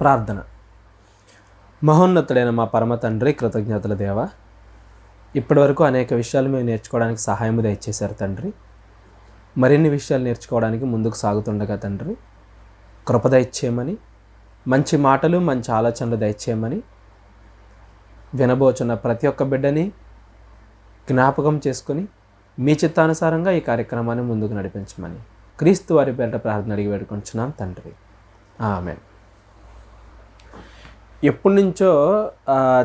ప్రార్థన. మహోన్నతుడైన మా పరమ తండ్రి, కృతజ్ఞతల దేవ, ఇప్పటివరకు అనేక విషయాలు మేము నేర్చుకోవడానికి సహాయం దయచేశారు తండ్రి. మరిన్ని విషయాలు నేర్చుకోవడానికి ముందుకు సాగుతుండగా తండ్రి కృప దయచేయమని, మంచి మాటలు మంచి ఆలోచనలు దయచేయమని, వినబోచున్న ప్రతి ఒక్క బిడ్డని జ్ఞాపకం చేసుకుని మీ చిత్తానుసారంగా ఈ కార్యక్రమాన్ని ముందుకు నడిపించమని క్రీస్తు వారి పేరిట ప్రార్థన అడిగి వేడుకుంటున్నాం తండ్రి. ఆమేన్. ఎప్పటి నుంచో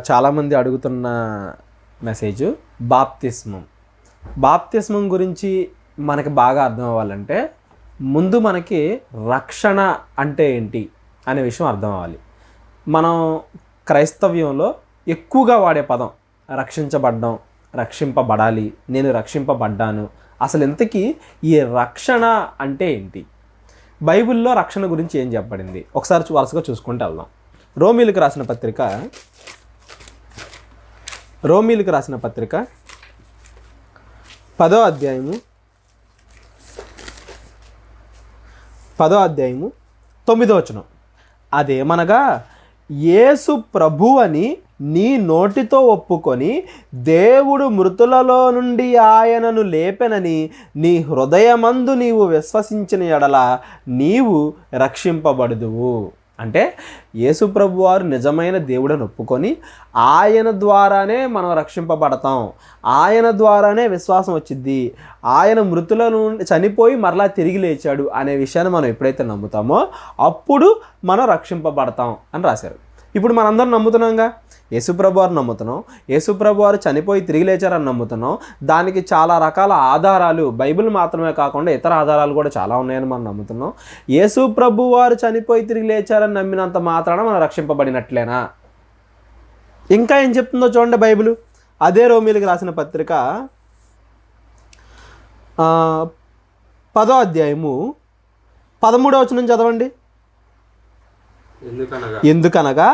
చాలామంది అడుగుతున్న మెసేజ్ బాప్తిస్మం గురించి మనకి బాగా అర్థం అవ్వాలంటే ముందు మనకి రక్షణ అంటే ఏంటి అనే విషయం అర్థం అవ్వాలి. మనం క్రైస్తవ్యంలో ఎక్కువగా వాడే పదం రక్షించబడ్డం, రక్షింపబడాలి, నేను రక్షింపబడ్డాను. అసలు ఇంతకీ ఈ రక్షణ అంటే ఏంటి? బైబిల్లో రక్షణ గురించి ఏం చెప్పబడింది ఒకసారి వరుసగా చూసుకుంటూ వెళ్దాం. రోమీలకు రాసిన పత్రిక 10వ అధ్యాయము 9వ వచనం. అదేమనగా, యేసు ప్రభు అని నీ నోటితో ఒప్పుకొని దేవుడు మృతులలో నుండి ఆయనను లేపెనని నీ హృదయమందు నీవు విశ్వసించిన ఎడల నీవు రక్షింపబడుదువు. అంటే యేసు ప్రభు వారు నిజమైన దేవుడని ఒప్పుకొని ఆయన ద్వారానే మనం రక్షింపబడతాం, ఆయన ద్వారానే విశ్వాసం వచ్చింది, ఆయన మృతుల నుండి చనిపోయి మరలా తిరిగి లేచాడు అనే విషయాన్ని మనం ఎప్పుడైతే నమ్ముతామో అప్పుడు మనం రక్షింపబడతాం అని రాశారు. ఇప్పుడు మనందరం నమ్ముతున్నాంగా, యేసుప్రభు వారు నమ్ముతున్నాం, యేసుప్రభు వారు చనిపోయి తిరిగి లేచారని నమ్ముతున్నాం. దానికి చాలా రకాల ఆధారాలు, బైబిల్ మాత్రమే కాకుండా ఇతర ఆధారాలు కూడా చాలా ఉన్నాయని మనం నమ్ముతున్నాం. యేసుప్రభు వారు చనిపోయి తిరిగి లేచారని నమ్మినంత మాత్రాన మనం రక్షింపబడినట్లేనా? ఇంకా ఏం చెప్తుందో చూడండి బైబిల్. అదే రోమీలకు రాసిన పత్రిక 10వ అధ్యాయము 13వ వచనం చదవండి. ఎందుకనగా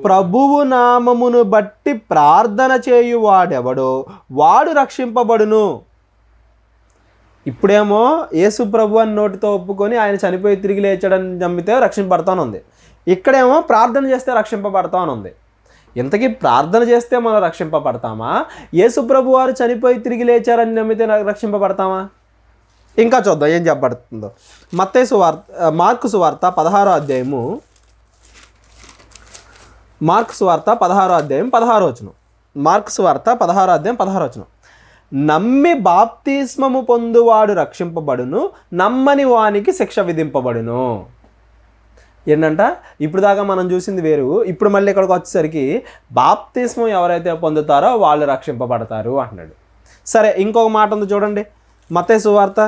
ప్రభువు నామమును బట్టి ప్రార్థన చేయువాడెవడో వాడు రక్షింపబడును. ఇప్పుడేమో యేసు ప్రభు అని నోటితో ఒప్పుకొని ఆయన చనిపోయి తిరిగి లేచాడని నమ్మితే రక్షింపబడతాను ఉంది. ఇక్కడేమో ప్రార్థన చేస్తే రక్షింపబడతాను ఉంది. ఇంతకీ ప్రార్థన చేస్తే మనం రక్షింపబడతామా? యేసు ప్రభు వారు చనిపోయి తిరిగి లేచారని నమ్మితే రక్షింపబడతామా? ఇంకా చూద్దాం ఏం చెప్పబడుతుందో. మార్కు సువార్త 16వ అధ్యాయము 16వ వచనం. మార్కు సువార్త 16వ అధ్యాయం 16వ వచనం. నమ్మి బాప్తిస్మము పొందువాడు రక్షింపబడును, నమ్మని వానికి శిక్ష విధింపబడును. ఏంటంట, ఇప్పుడు దాకా మనం చూసింది వేరు, ఇప్పుడు మళ్ళీ ఇక్కడికి వచ్చేసరికి బాప్తిస్మం ఎవరైతే పొందుతారో వాళ్ళు రక్షింపబడతారు అంటున్నాడు. సరే, ఇంకొక మాట ఉంది చూడండి. మత్తయి సువార్త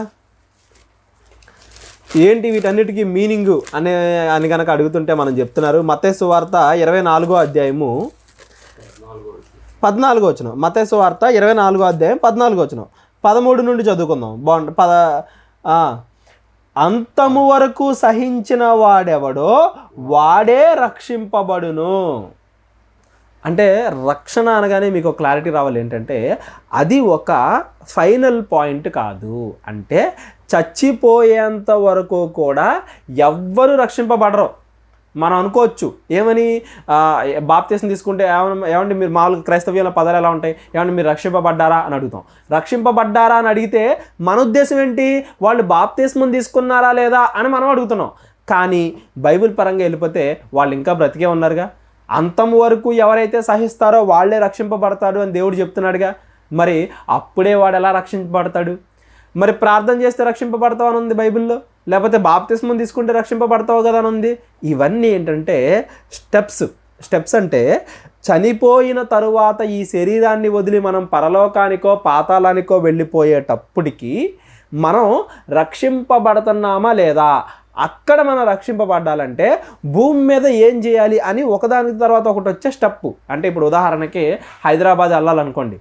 ఏంటి వీటన్నిటికీ మీనింగు అని కనుక అడుగుతుంటే మనం చెప్తున్నారు. మత్తయి సువార్త 24వ అధ్యాయము 14వ వచనం. మత్తయి సువార్త 24వ అధ్యాయం 14వ వచనం. 13 నుండి చదువుకుందాం. అంతము వరకు సహించిన వాడెవడో వాడే రక్షింపబడును. అంటే రక్షణ అనగానే మీకు క్లారిటీ రావాలి ఏంటంటే అది ఒక ఫైనల్ పాయింట్ కాదు. అంటే చచ్చిపోయేంత వరకు కూడా ఎవ్వరు రక్షింపబడరు. మనం అనుకోవచ్చు ఏమని, బాప్తిసం తీసుకుంటే ఏమంటే మీరు మామూలుగా క్రైస్తవ్యంలో పదాలు ఎలా ఉంటాయి, ఏమంటే మీరు రక్షింపబడ్డారా అని అడుగుతాం. రక్షింపబడ్డారా అని అడిగితే మన ఉద్దేశం ఏంటి, వాళ్ళు బాప్తిస్మం తీసుకున్నారా లేదా అని మనం అడుగుతున్నాం. కానీ బైబిల్ పరంగా వెళ్ళిపోతే వాళ్ళు ఇంకా బ్రతికే ఉన్నారుగా. అంతం వరకు ఎవరైతే సహిస్తారో వాళ్ళే రక్షింపబడతాడు అని దేవుడు చెప్తున్నాడుగా. మరి అప్పుడే వాడు ఎలా రక్షింపబడతాడు? మరి ప్రార్థన చేస్తే రక్షింపబడతావు అని ఉంది బైబిల్లో, లేకపోతే బాప్తిస్మం తీసుకుంటే రక్షింపబడతావు కదా అని ఉంది. ఇవన్నీ ఏంటంటే స్టెప్స్ అంటే చనిపోయిన తరువాత ఈ శరీరాన్ని వదిలి మనం పరలోకానికో పాతాళానికో వెళ్ళిపోయేటప్పటికి మనం రక్షింపబడుతున్నామా లేదా, అక్కడ మనం రక్షింపబడాలంటే భూమి మీద ఏం చేయాలి అని ఒకదాని తర్వాత ఒకటి వచ్చే స్టెప్. అంటే ఇప్పుడు ఉదాహరణకి హైదరాబాద్ వెళ్ళాలనుకోండి,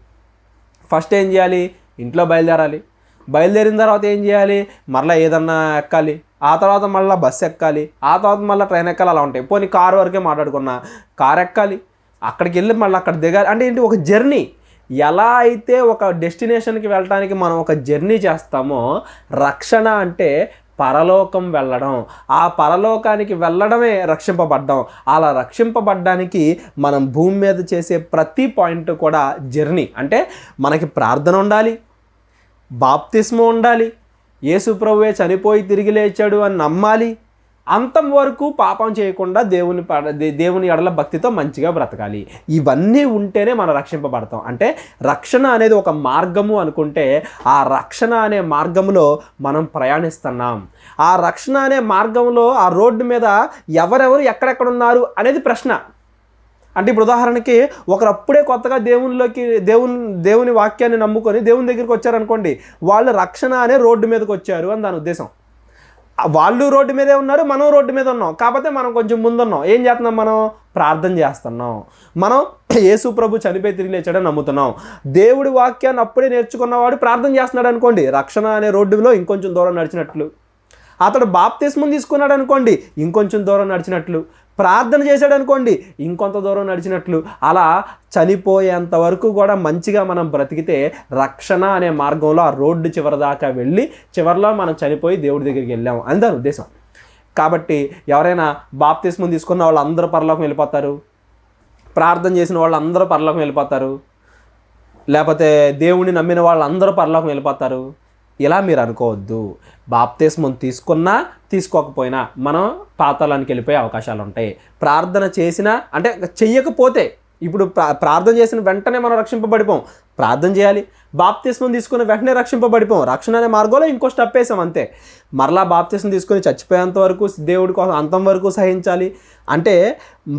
ఫస్ట్ ఏం చేయాలి, ఇంట్లో బయలుదేరిన తర్వాత ఏం చేయాలి, మళ్ళీ ఏదన్నా ఎక్కాలి, ఆ తర్వాత మళ్ళీ బస్సు ఎక్కాలి, ఆ తర్వాత మళ్ళీ ట్రైన్ ఎక్కాలి. అలా ఉంటాయి. పోనీ కారు వరకే మాట్లాడుకున్నా, కారు ఎక్కాలి, అక్కడికి వెళ్ళి మళ్ళీ అక్కడ దిగాలి. అంటే ఏంటి, ఒక జర్నీ. ఎలా అయితే ఒక డెస్టినేషన్కి వెళ్ళటానికి మనం ఒక జర్నీ చేస్తామో రక్షణ అంటే పరలోకం వెళ్ళడం. ఆ పరలోకానికి వెళ్ళడమే రక్షింపబడ్డం. అలా రక్షింపబడ్డానికి మనం భూమి మీద చేసే ప్రతి పాయింట్ కూడా జర్నీ. అంటే మనకి ప్రార్థన ఉండాలి, బాప్తిస్మం ఉండాలి, యేసు ప్రభువే చనిపోయి తిరిగి లేచాడు అని నమ్మాలి, అంతం వరకు పాపం చేయకుండా దేవుని ఎడల భక్తితో మంచిగా బ్రతకాలి. ఇవన్నీ ఉంటేనే మనం రక్షింపబడతాం. అంటే రక్షణ అనేది ఒక మార్గము అనుకుంటే ఆ రక్షణ అనే మార్గంలో మనం ప్రయాణిస్తున్నాం. ఆ రక్షణ అనే మార్గంలో ఆ రోడ్డు మీద ఎవరెవరు ఎక్కడెక్కడ ఉన్నారు అనేది ప్రశ్న. అంటే ఇప్పుడు ఉదాహరణకి ఒకరప్పుడే కొత్తగా దేవుని వాక్యాన్ని నమ్ముకొని దేవుని దగ్గరికి వచ్చారనుకోండి, వాళ్ళు రక్షణ అనే రోడ్డు మీదకి వచ్చారు అని దాని ఉద్దేశం. వాళ్ళు రోడ్డు మీదే ఉన్నారు, మనం రోడ్డు మీద ఉన్నాం. కాకపోతే మనం కొంచెం ముందున్నాం. ఏం చేస్తున్నాం? మనం ప్రార్థన చేస్తున్నాం. మనం యేసు ప్రభు చనిపోయి తిరిగి లేచాడని నమ్ముతున్నాం. దేవుడి వాక్యాన్ని అప్పుడే నేర్చుకున్నవాడు ప్రార్థన చేస్తున్నాడు అనుకోండి, రక్షణ అనే రోడ్డులో ఇంకొంచెం దూరం నడిచినట్లు. అతడు బాప్తిస్మం తీసుకున్నాడు అనుకోండి, ఇంకొంచెం దూరం నడిచినట్లు. ప్రార్థన చేశాడు అనుకోండి, ఇంకొంత దూరం నడిచినట్లు. అలా చనిపోయేంత వరకు కూడా మంచిగా మనం బ్రతికితే రక్షణ అనే మార్గంలో ఆ రోడ్డు చివరి దాకా వెళ్ళి చివరిలో మనం చనిపోయి దేవుడి దగ్గరికి వెళ్ళాము అని దాని ఉద్దేశం. కాబట్టి ఎవరైనా బాప్తిస్మం తీసుకున్న వాళ్ళు అందరూ పరలోకం వెళ్ళిపోతారు, ప్రార్థన చేసిన వాళ్ళు అందరూ పరలోకం వెళ్ళిపోతారు, లేకపోతే దేవుణ్ణి నమ్మిన వాళ్ళు అందరూ పరలోకం వెళ్ళిపోతారు, ఇలా మీరు అనుకోవద్దు. బాప్తిస్మం తీసుకున్నా తీసుకోకపోయినా మనం పాతాళానికి వెళ్ళిపోయే అవకాశాలు ఉంటాయి. ప్రార్థన చేసినా అంటే చెయ్యకపోతే, ఇప్పుడు ప్రార్థన చేసిన వెంటనే మనం రక్షింపబడిపోం. ప్రార్థన చేయాలి, బాప్తిస్మం తీసుకుని వెంటనే రక్షింపబడిపోం. రక్షణ అనే మార్గంలో ఇంకో స్టెప్ వేసాం అంతే. మరలా బాప్తిస్మం తీసుకొని చచ్చిపోయేంత వరకు దేవుడి కోసం అంతం వరకు సహించాలి. అంటే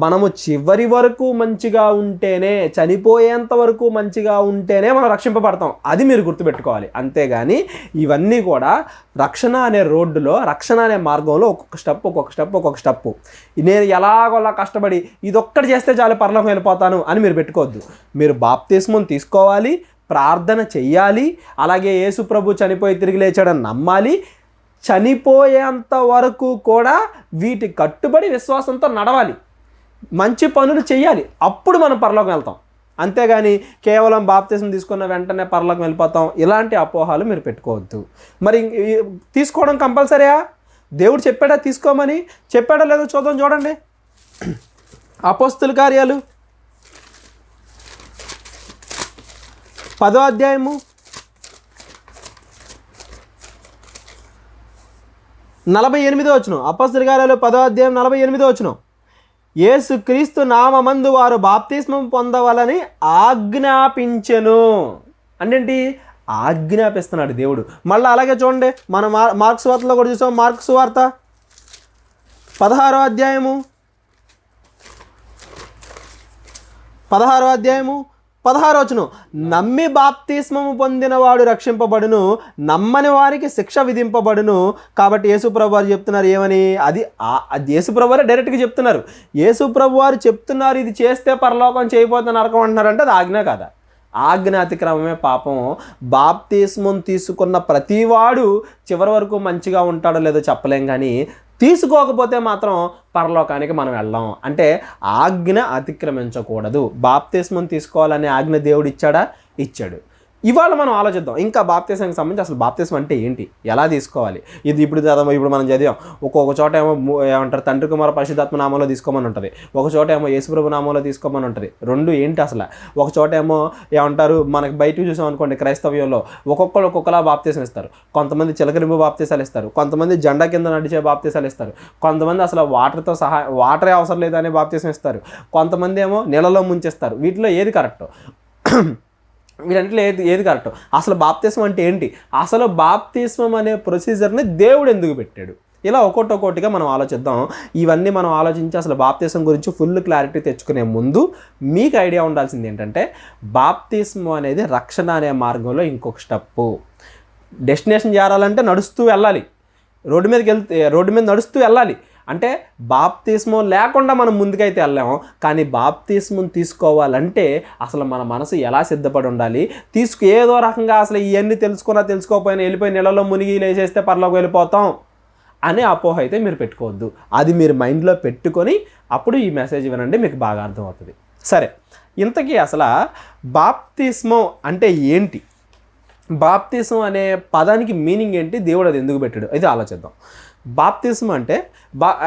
మనము చివరి వరకు మంచిగా ఉంటేనే, చనిపోయేంత వరకు మంచిగా ఉంటేనే మనం రక్షింపబడతాం. అది మీరు గుర్తుపెట్టుకోవాలి. అంతేగాని ఇవన్నీ కూడా రక్షణ అనే రోడ్డులో, రక్షణ అనే మార్గంలో ఒక్కొక్క స్టెప్ నేను ఎలాగోలా కష్టపడి ఇదొక్కటి చేస్తే చాలు పరలోకం వెళ్ళిపోతాను అని మీరు పెట్టుకోవద్దు. మీరు బాప్తిస్మం తీసుకోవాలి, ప్రార్థన చెయ్యాలి, అలాగే యేసు ప్రభు చనిపోయి తిరిగి లేచాడని నమ్మాలి, చనిపోయేంత వరకు కూడా వీటి కట్టుబడి విశ్వాసంతో నడవాలి, మంచి పనులు చేయాలి. అప్పుడు మనం పరలోకం వెళ్తాం. అంతేగాని కేవలం బాప్తిస్మం తీసుకున్న వెంటనే పరలోకం వెళ్ళిపోతాం, ఇలాంటి అపోహాలు మీరు పెట్టుకోవద్దు. మరి తీసుకోవడం కంపల్సరీయా? దేవుడు చెప్పాడా తీసుకోమని? చెప్పాడో లేదో చూడండి. అపోస్తుల కార్యాలు 10వ అధ్యాయము 48వ వచనం. అపోస్తలుల కార్యాలు 10వ అధ్యాయం 48వ వచనం. యేసు క్రీస్తు నామమందు వారు బాప్తిస్మం పొందవలని ఆజ్ఞాపించెను. అంటే ఆజ్ఞాపిస్తున్నాడు దేవుడు. మళ్ళీ అలాగే చూడండి, మనం మార్క్స్ వార్తలో కూడా చూసాం. మార్క్స్ వార్త 16వ అధ్యాయము 16వ వచనం. నమ్మి బాప్తిస్మము పొందినవాడు రక్షింపబడును, నమ్మని వారికి శిక్ష విధింపబడును. కాబట్టి యేసుప్రభు వారు చెప్తున్నారు ఏమని? అది యేసుప్రభు వారే డైరెక్ట్గా చెప్తున్నారు. యేసుప్రభు వారు చెప్తున్నారు ఇది చేస్తే పరలోకం, చేయబోతే నరకం అంటున్నారంటే అది ఆజ్ఞ కాదా? ఆజ్ఞ అతిక్రమమే పాపం. బాప్తిస్మం తీసుకున్న ప్రతివాడు చివరి వరకు మంచిగా ఉంటాడో లేదో చెప్పలేం, కానీ తీసుకోకపోతే మాత్రం పరలోకానికి మనం వెళ్ళాం. అంటే ఆజ్ఞ అతిక్రమించకూడదు. బాప్తిస్మం తీసుకోవాలనే ఆజ్ఞ దేవుడు ఇచ్చాడా? ఇచ్చాడు. ఇవాళ మనం ఆలోచిద్దాం ఇంకా బాప్తిస్మానికి సంబంధించి అసలు బాప్తిస్మం అంటే ఏంటి, ఎలా తీసుకోవాలి. ఇప్పుడు మనం చదివాం. ఒక్కొక్క చోట ఏమో ఏమంటారు, తండ్రి కుమార పరిశుద్ధాత్మ నామంలో తీసుకోమని ఉంటుంది, ఒక చోట ఏమో యేసుప్రభు నామంలో తీసుకోమని ఉంటుంది. రెండు ఏంటి అసలు? ఒక చోట ఏమో ఏమంటారు, మనకి బయటకు చూసాం అనుకోండి, క్రైస్తవ్యంలో ఒక్కొక్కలా బాప్తిస్మం ఇస్తారు. కొంతమంది చిలకరింపు బాప్తిసాలు ఇస్తారు, కొంతమంది జెండా కింద నడిచే బాప్తిసాలు ఇస్తారు, కొంతమంది అసలు వాటరే అవసరం లేదనే బాప్తిస్మం ఇస్తారు, కొంతమంది ఏమో నీళ్ళలో ముంచేస్తారు. వీటిలో ఏది కరెక్ట్? వీటన్నిటిలో ఏది కరెక్ట్? అసలు బాప్తిస్మం అంటే ఏంటి? అసలు బాప్తిస్మం అనే ప్రొసీజర్ని దేవుడు ఎందుకు పెట్టాడు? ఇలా ఒక్కొక్కటిగా మనం ఆలోచిద్దాం. ఇవన్నీ మనం ఆలోచించి అసలు బాప్తిస్మం గురించి ఫుల్ క్లారిటీ తెచ్చుకునే ముందు మీకు ఐడియా ఉండాల్సింది ఏంటంటే, బాప్తిస్మం అనేది రక్షణ అనే మార్గంలో ఇంకొక స్టెప్పు. డెస్టినేషన్ చేరాలంటే నడుస్తూ వెళ్ళాలి, రోడ్డు మీద నడుస్తూ వెళ్ళాలి. అంటే బాప్తిస్మం లేకుండా మనం ముందుకైతే వెళ్ళాము. కానీ బాప్తిస్మం తీసుకోవాలంటే అసలు మన మనసు ఎలా సిద్ధపడి ఉండాలి? ఏదో రకంగా అసలు ఇవన్నీ తెలుసుకోకపోయినా వెళ్ళిపోయి నీళ్ళలో మునిగి లేచేస్తే పరలోకి వెళ్ళిపోతాం అనే అపోహ అయితే మీరు పెట్టుకోవద్దు. అది మీరు మైండ్లో పెట్టుకొని అప్పుడు ఈ మెసేజ్ వినండి, మీకు బాగా అర్థమవుతుంది. సరే, ఇంతకీ అసలు బాప్తిస్మం అంటే ఏంటి? బాప్తిసం అనే పదానికి మీనింగ్ ఏంటి, దేవుడు అది ఎందుకు పెట్టాడు, ఇది ఆలోచిద్దాం. బాప్తిసం అంటే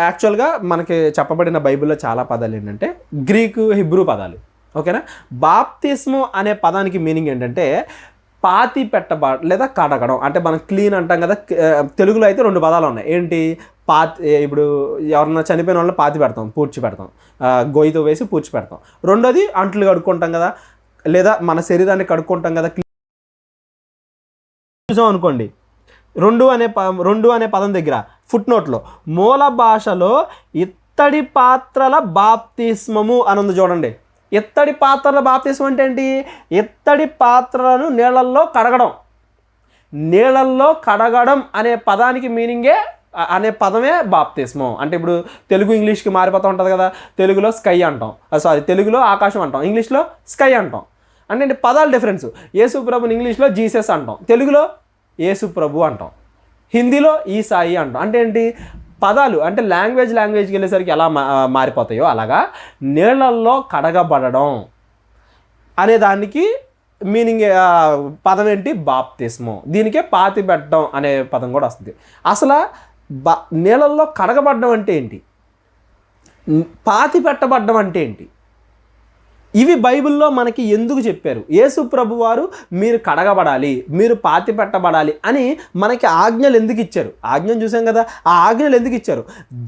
యాక్చువల్గా మనకి చెప్పబడిన బైబిల్లో చాలా పదాలు ఏంటంటే గ్రీకు, హిబ్రూ పదాలు. ఓకేనా. బాప్తిస్ము అనే పదానికి మీనింగ్ ఏంటంటే పాతి లేదా కడగడం. అంటే మనం క్లీన్ అంటాం కదా, తెలుగులో అయితే 2 పదాలు ఉన్నాయి. ఏంటి, ఇప్పుడు ఎవరన్నా చనిపోయిన వాళ్ళని పాతి పెడతాం, పూడ్చి పెడతాం, గొయ్యితో వేసి పూడ్చి పెడతాం. రెండోది అంట్లు కడుక్కుంటాం కదా, లేదా మన శరీరాన్ని కడుక్కుంటాం కదా, చూసాం అనుకోండి. రెండు అనే పదం దగ్గర ఫుట్ నోట్లో మూల భాషలో ఇత్తడి పాత్రల బాప్తిస్మము అని ఉంది చూడండి. ఇత్తడి పాత్రల బాప్తిస్మం అంటే ఏంటి, ఇత్తడి పాత్రలను నీళ్ళల్లో కడగడం. నీళ్ళల్లో కడగడం అనే పదానికి మీనింగే, అనే పదమే బాప్తిస్మం. అంటే ఇప్పుడు తెలుగు ఇంగ్లీష్కి మారిపోతూ ఉంటుంది కదా, తెలుగులో స్కై అంటాం, తెలుగులో ఆకాశం అంటాం, ఇంగ్లీష్లో స్కై అంటాం. అంటే పదాలు డిఫరెన్స్. యేసు ప్రభుని ఇంగ్లీష్లో జీసస్ అంటాం, తెలుగులో యేసు ప్రభు అంటాం, హిందీలో ఈసాయి అంటాం. అంటే ఏంటి, పదాలు అంటే లాంగ్వేజ్కి వెళ్ళేసరికి ఎలా మారిపోతాయో అలాగా నీళ్ళల్లో కడగబడడం అనే దానికి మీనింగ్ పదం ఏంటి, బాప్తిస్మం. దీనికే పాతి పెట్టడం అనే పదం కూడా వస్తుంది. అసలు నీళ్ళల్లో కడగబడడం అంటే ఏంటి, పాతి పెట్టబడ్డం అంటే ఏంటి, ఇవి బైబిల్లో మనకి ఎందుకు చెప్పారు? యేసు ప్రభు వారు మీరు కడగబడాలి, మీరు పాతి పెట్టబడాలి అని మనకి ఆజ్ఞలు ఎందుకు ఇచ్చారు? ఆజ్ఞను చూసాం కదా, ఆ ఆజ్ఞలు ఎందుకు ఇచ్చారు?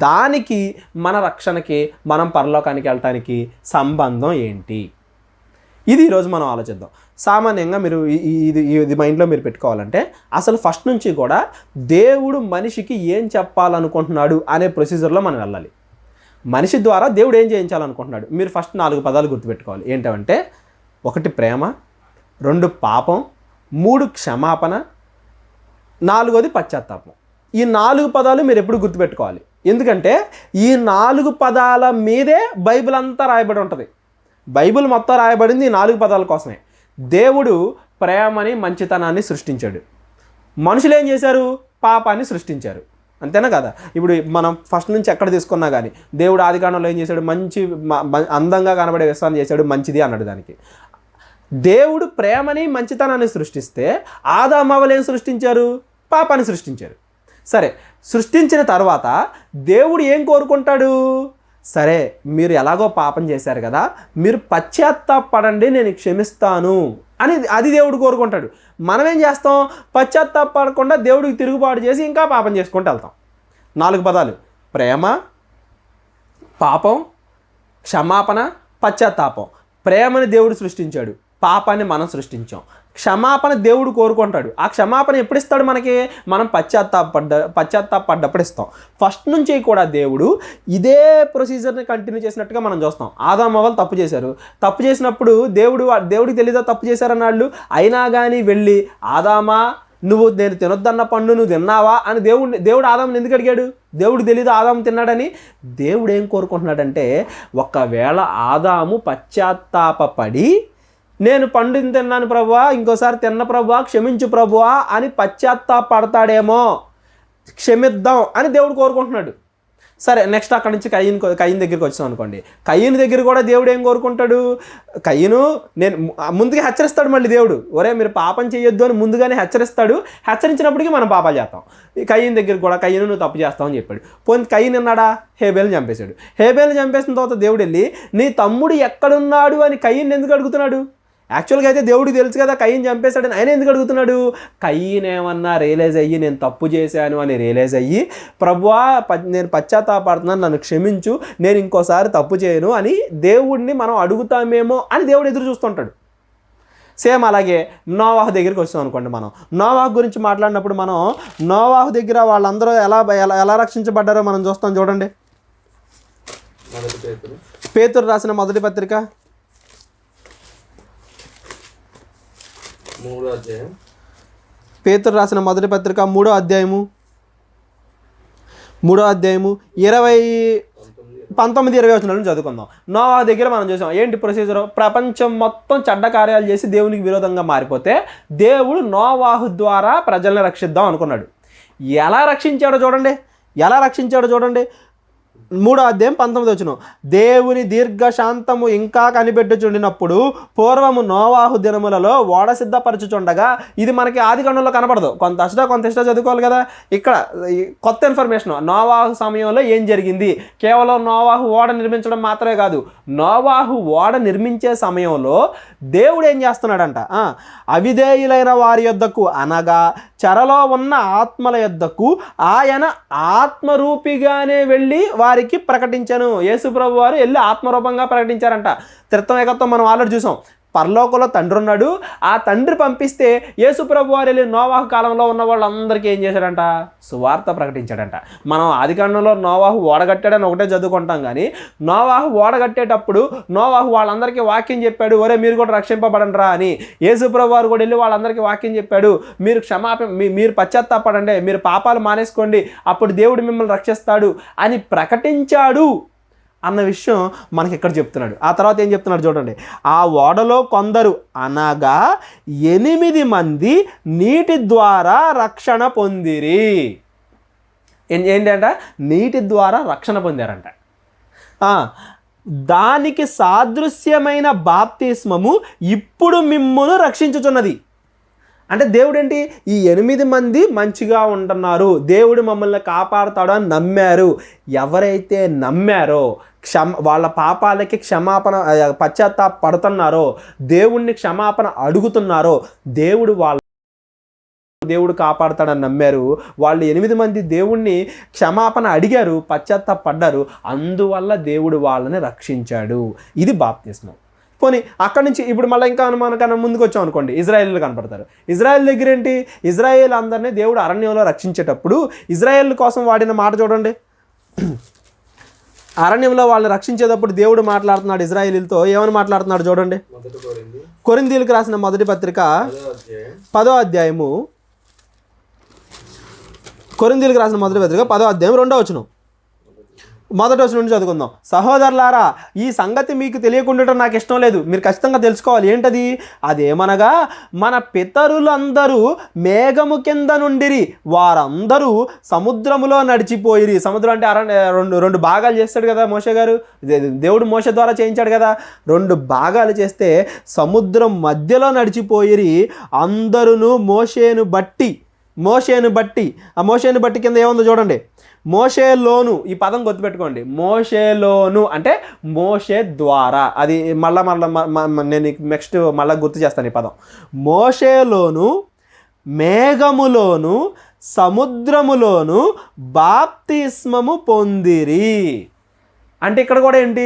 దానికి మన రక్షణకి, మనం పరలోకానికి వెళ్ళటానికి సంబంధం ఏంటి, ఇది ఈరోజు మనం ఆలోచిద్దాం. సామాన్యంగా మీరు ఇది మైండ్లో మీరు పెట్టుకోవాలంటే, అసలు ఫస్ట్ నుంచి కూడా దేవుడు మనిషికి ఏం చెప్పాలనుకుంటున్నాడు అనే ప్రొసీజర్లో మనం వెళ్ళాలి. మనిషి ద్వారా దేవుడు ఏం చేయించాలనుకుంటున్నాడు? మీరు ఫస్ట్ 4 పదాలు గుర్తుపెట్టుకోవాలి. ఏంటంటే 1 ప్రేమ, 2 పాపం, 3 క్షమాపణ, 4వది పశ్చాత్తాపం. ఈ 4 పదాలు మీరు ఎప్పుడు గుర్తుపెట్టుకోవాలి. ఎందుకంటే ఈ 4 పదాల మీదే బైబిల్ అంతా రాయబడి ఉంటుంది. బైబిల్ మొత్తం రాయబడింది ఈ 4 పదాల కోసమే. దేవుడు ప్రేమని, మంచితనాన్ని సృష్టించాడు. మనుషులు ఏం చేశారు? పాపాన్ని సృష్టించారు. అంతేనా కదా? ఇప్పుడు మనం ఫస్ట్ నుంచి ఎక్కడ తీసుకున్నా కానీ దేవుడు ఆదికాండంలో ఏం చేశాడు? అందంగా కనబడే విశ్వాన్ని చేశాడు, మంచిది అన్నాడు. దానికి దేవుడు ప్రేమని, మంచితనాన్ని సృష్టిస్తే ఆదాము అవ్వలు ఏం సృష్టించారు? పాపాన్ని సృష్టించారు. సరే, సృష్టించిన తర్వాత దేవుడు ఏం కోరుకుంటాడు? సరే, మీరు ఎలాగో పాపం చేశారు కదా, మీరు పశ్చాత్తాపడండి, నేను క్షమిస్తాను అని అది దేవుడు కోరుకుంటాడు. మనం ఏం చేస్తాం? పశ్చాత్తాపడకుండా దేవుడికి తిరుగుబాటు చేసి ఇంకా పాపం చేసుకుంటూ వెళ్తాం. 4 పదాలు: ప్రేమ, పాపం, క్షమాపణ, పశ్చాత్తాపం. ప్రేమని దేవుడు సృష్టించాడు, పాపాన్ని మనం సృష్టించాం. క్షమాపణ దేవుడు కోరుకుంటాడు. ఆ క్షమాపణ ఎప్పుడు ఇస్తాడు మనకి? మనం పశ్చాత్తాపడ్డప్పుడు ఇస్తాం. ఫస్ట్ నుంచి కూడా దేవుడు ఇదే ప్రొసీజర్ని కంటిన్యూ చేసినట్టుగా మనం చూస్తాం. ఆదాము అవ్వలు తప్పు చేశారు. తప్పు చేసినప్పుడు దేవుడికి తెలీదా తప్పు చేశారన్న వాళ్ళు? అయినా కానీ వెళ్ళి, ఆదామా నువ్వు నేను తినొద్దన్న పండు నువ్వు తిన్నావా అని దేవుడు ఆదాముని ఎందుకు అడిగాడు? దేవుడికి తెలీదు ఆదాము తిన్నాడని. దేవుడు ఏం కోరుకుంటున్నాడంటే, ఒకవేళ ఆదాము పశ్చాత్తాపడి నేను పండుని తిన్నాను ప్రభువా, ఇంకోసారి తిన్న ప్రభువా, క్షమించు ప్రభువా అని పశ్చాత్తాపడతాడేమో, క్షమిద్దాం అని దేవుడు కోరుకుంటున్నాడు. సరే, నెక్స్ట్ అక్కడి నుంచి కయ్యను దగ్గరికి వచ్చాం అనుకోండి. కయ్యను దగ్గర కూడా దేవుడు ఏం కోరుకుంటాడు? నేను ముందుగా హెచ్చరిస్తాడు మళ్ళీ దేవుడు, ఒరే మీరు పాపం చేయొద్దు అని ముందుగానే హెచ్చరిస్తాడు. హెచ్చరించినప్పటికీ మనం పాపాలు చేస్తాం. కయ్యను దగ్గర కూడా కయ్యను నువ్వు తప్పు చేస్తావని చెప్పాడు. పోనీ కయ్యను అన్నాడా? హేబేల్ని చంపేశాడు. హేబేల్ని చంపేసిన తర్వాత దేవుడు వెళ్ళి, నీ తమ్ముడు ఎక్కడున్నాడు అని కయ్యను ఎందుకు అడుగుతున్నాడు? యాక్చువల్గా అయితే దేవుడికి తెలుసు కదా కయ్యను చంపేశాడని, ఆయన ఎందుకు అడుగుతున్నాడు? కయ్యను ఏమన్నా రియలైజ్ అయ్యి నేను తప్పు చేశాను అని రియలైజ్ అయ్యి, ప్రభువా నేను పశ్చాత్తాపడుతున్నాను, నన్ను క్షమించు, నేను ఇంకోసారి తప్పు చేయను అని దేవుడిని మనం అడుగుతామేమో అని దేవుడు ఎదురు చూస్తుంటాడు. సేమ్ అలాగే నోవాహు దగ్గరికి వస్తాం అనుకోండి. మనం నోవాహు గురించి మాట్లాడినప్పుడు మనం నోవాహు దగ్గర వాళ్ళందరూ ఎలా రక్షించబడ్డారో మనం చూస్తాం. చూడండి, పేతురు రాసిన మొదటి పత్రిక 3వ అధ్యాయం. పేతురు రాసిన మొదటి పత్రిక 3వ అధ్యాయము 19-20 వచనాలను చదువుకుందాం. నోవా దగ్గర మనం చూసాం ఏంటి ప్రొసీజర్? ప్రపంచం మొత్తం చెడ్డ కార్యాలు చేసి దేవునికి విరోధంగా మారిపోతే దేవుడు నోవాహు ద్వారా ప్రజల్ని రక్షిద్దాం అనుకున్నాడు. ఎలా రక్షించాడో చూడండి. 3:19 దేవుని దీర్ఘశాంతము ఇంకా కనిపెట్టుచుండినప్పుడు పూర్వము నోవాహు దినములలో ఓడ సిద్ధపరచుచుండగా. ఇది మనకి ఆదికాండంలో కనపడదు, కొంత ఇష్ట చదువుకోవాలి కదా. ఇక్కడ కొత్త ఇన్ఫర్మేషన్, నోవాహు సమయంలో ఏం జరిగింది. కేవలం నోవాహు ఓడ నిర్మించడం మాత్రమే కాదు, నోవాహు ఓడ నిర్మించే సమయంలో దేవుడు ఏం చేస్తున్నాడంట, అవిధేయులైన వారి యొద్దకు అనగా చెరలో ఉన్న ఆత్మల యొద్దకు ఆయన ఆత్మరూపిగానే వెళ్ళి వారికి ప్రకటించాను. యేసు ప్రభు వారు వెళ్ళి ఆత్మరూపంగా ప్రకటించారంట. త్రిత్వం ఏకత్వం మనం ఆల్రెడీ చూసాం. పరలోకంలో తండ్రి ఉన్నాడు, ఆ తండ్రి పంపిస్తే యేసు ప్రభు వారు వెళ్ళి నోవాహు కాలంలో ఉన్న వాళ్ళందరికీ ఏం చేశాడంట, సువార్త ప్రకటించాడంట. మనం ఆదికాండంలో నోవాహు ఓడగట్టాడని ఒకటే చదువుకుంటాం, కానీ నోవాహు ఓడగట్టేటప్పుడు నోవాహు వాళ్ళందరికీ వాక్యం చెప్పాడు, ఒరే మీరు కూడా రక్షింపబడండి రా అని. యేసు ప్రభు వారు కూడా వెళ్ళి వాళ్ళందరికీ వాక్యం చెప్పాడు, మీరు పశ్చాత్తాపడండి, మీరు పాపాలు మానేసుకోండి, అప్పుడు దేవుడు మిమ్మల్ని రక్షిస్తాడు అని ప్రకటించాడు అన్న విషయం మనకి ఇక్కడ చెప్తున్నాడు. ఆ తర్వాత ఏం చెప్తున్నాడు చూడండి, ఆ ఓడలో కొందరు అనగా 8 మంది నీటి ద్వారా రక్షణ పొందిరి. ఏంటంట, నీటి ద్వారా రక్షణ పొందారంట. దానికి సాదృశ్యమైన బాప్తిస్మము ఇప్పుడు మిమ్మును రక్షించుచున్నది. అంటే దేవుడు ఏంటి, ఈ 8 మంది మంచిగా ఉంటున్నారు, దేవుడు మమ్మల్ని కాపాడుతాడు అని నమ్మారు. ఎవరైతే నమ్మారో, వాళ్ళ పాపాలకి క్షమాపణ పశ్చాత్తాపడుతున్నారో, దేవుణ్ణి క్షమాపణ అడుగుతున్నారో, దేవుడు కాపాడుతాడని నమ్మారు. వాళ్ళు 8 మంది దేవుణ్ణి క్షమాపణ అడిగారు, పశ్చాత్తాపడ్డారు, అందువల్ల దేవుడు వాళ్ళని రక్షించాడు. ఇది బాప్తిస్మం. పోనీ అక్కడి నుంచి ఇప్పుడు మళ్ళీ ఇంకా మనకన్నా ముందుకు వచ్చాం అనుకోండి, ఇజ్రాయేల్ కనపడతారు. ఇజ్రాయేల్ దగ్గర ఏంటి, ఇజ్రాయేల్ అందరినీ దేవుడు అరణ్యంలో రక్షించేటప్పుడు ఇజ్రాయేల్ కోసం వాడిన మాట చూడండి. అరణ్యంలో వాళ్ళని రక్షించేటప్పుడు దేవుడు మాట్లాడుతున్నాడు ఇజ్రాయేలీలతో. ఏమని మాట్లాడుతున్నాడు చూడండి. కొరింథీయులకు రాసిన మొదటి పత్రిక 10వ అధ్యాయము, కొరింథీయులకు రాసిన మొదటి పత్రిక 10వ అధ్యాయం 2వ వచనం, మొదటి వచనం నుండి చదువుకుందాం. సహోదరులారా, ఈ సంగతి మీకు తెలియకుండా నాకు ఇష్టం లేదు, మీరు ఖచ్చితంగా తెలుసుకోవాలి. ఏంటది? అదేమనగా మన పితరులందరూ మేఘము కింద నుండిరి, వారందరూ సముద్రములో నడిచిపోయిరి. సముద్రం అంటే రెండు భాగాలు చేస్తాడు కదా మోషే గారు, దేవుడు మోషే ద్వారా చేయించాడు కదా. 2 భాగాలు చేస్తే సముద్రం మధ్యలో నడిచిపోయిరి. అందరూ మోషేను బట్టి ఆ మోషేను బట్టి కింద ఏముందో చూడండి, మోషేలోను. ఈ పదం గుర్తుపెట్టుకోండి, మోషేలోను అంటే మోషే ద్వారా. అది నేను నెక్స్ట్ మళ్ళీ గుర్తు చేస్తాను ఈ పదం. మోషేలోను, మేఘములోను, సముద్రములోను బాప్తిస్మము పొందిరి. అంటే ఇక్కడ కూడా ఏంటి,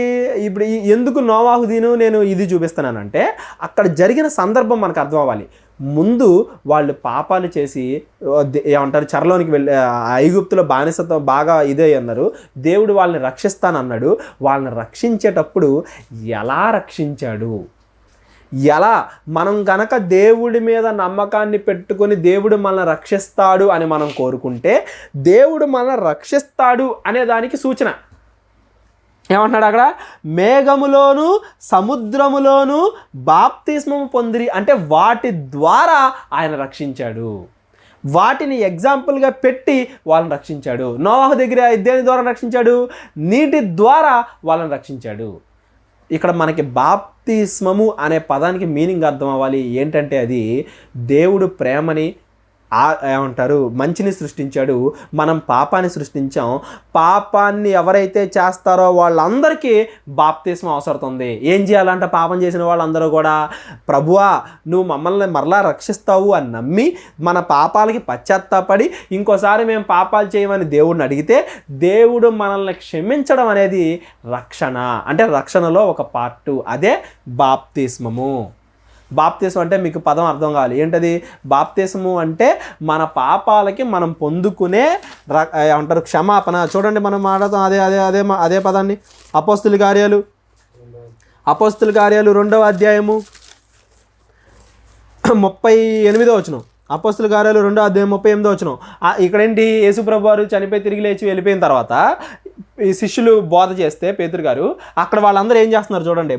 ఇప్పుడు ఎందుకు నోవాహు దీను నేను ఇది చూపిస్తున్నానంటే, అక్కడ జరిగిన సందర్భం మనకు అర్థం అవ్వాలి. ముందు వాళ్ళు పాపాలు చేసి ఏమంటారు, చెరలోనికి వెళ్ళి ఐగుప్తులో బానిసత్వం బాగా ఇదే అన్నారు. దేవుడు వాళ్ళని రక్షిస్తానన్నాడు. వాళ్ళని రక్షించేటప్పుడు ఎలా రక్షించాడు, ఎలా మనం కనుక దేవుడి మీద నమ్మకాన్ని పెట్టుకొని దేవుడు మనల్ని రక్షిస్తాడు అని మనం కోరుకుంటే, దేవుడు మనల్ని రక్షిస్తాడు అనే దానికి సూచన ఏమంటున్నాడు అక్కడ, మేఘములోను సముద్రములోను బాప్తిస్మము పొందిరి. అంటే వాటి ద్వారా ఆయన రక్షించాడు, వాటిని ఎగ్జాంపుల్గా పెట్టి వాళ్ళని రక్షించాడు. నోవాహు దగ్గర దేని ద్వారా రక్షించాడు, నీటి ద్వారా వాళ్ళని రక్షించాడు. ఇక్కడ మనకి బాప్తిస్మము అనే పదానికి మీనింగ్ అర్థం అవ్వాలి. ఏంటంటే అది దేవుడు ప్రేమని ఏమంటారు, మంచిని సృష్టించాడు, మనం పాపాన్ని సృష్టించాం. పాపాన్ని ఎవరైతే చేస్తారో వాళ్ళందరికీ బాప్తిస్మం అవసరం ఉంది. ఏం చేయాలంటే పాపం చేసిన వాళ్ళందరూ కూడా, ప్రభువా నువ్వు మమ్మల్ని మరలా రక్షిస్తావు అని నమ్మి మన పాపాలకి పశ్చాత్తాపడి ఇంకోసారి మేము పాపాలు చేయమని దేవుడిని అడిగితే దేవుడు మనల్ని క్షమించడం అనేది రక్షణ. అంటే రక్షణలో ఒక పార్టు, అదే బాప్తిస్మము. బాప్తిస్మం అంటే మీకు పదం అర్థం కావాలి. ఏంటది? బాప్తిస్మము అంటే మన పాపాలకి మనం పొందుకునే ఏమంటారు క్షమాపణ. చూడండి మనం మాట్లాడతాం అదే పదాన్ని. అపోస్తుల కార్యాలు 2వ అధ్యాయము 38వ వచనం. అపోస్తుల కార్యాలు 2వ అధ్యాయం 38వ వచనం. ఇక్కడేంటి, యేసుప్రభు వారు చనిపోయి తిరిగి లేచి వెళ్ళిపోయిన తర్వాత ఈ శిష్యులు బోధ చేస్తే పేతురు గారు, అక్కడ వాళ్ళందరూ ఏం చేస్తున్నారు చూడండి.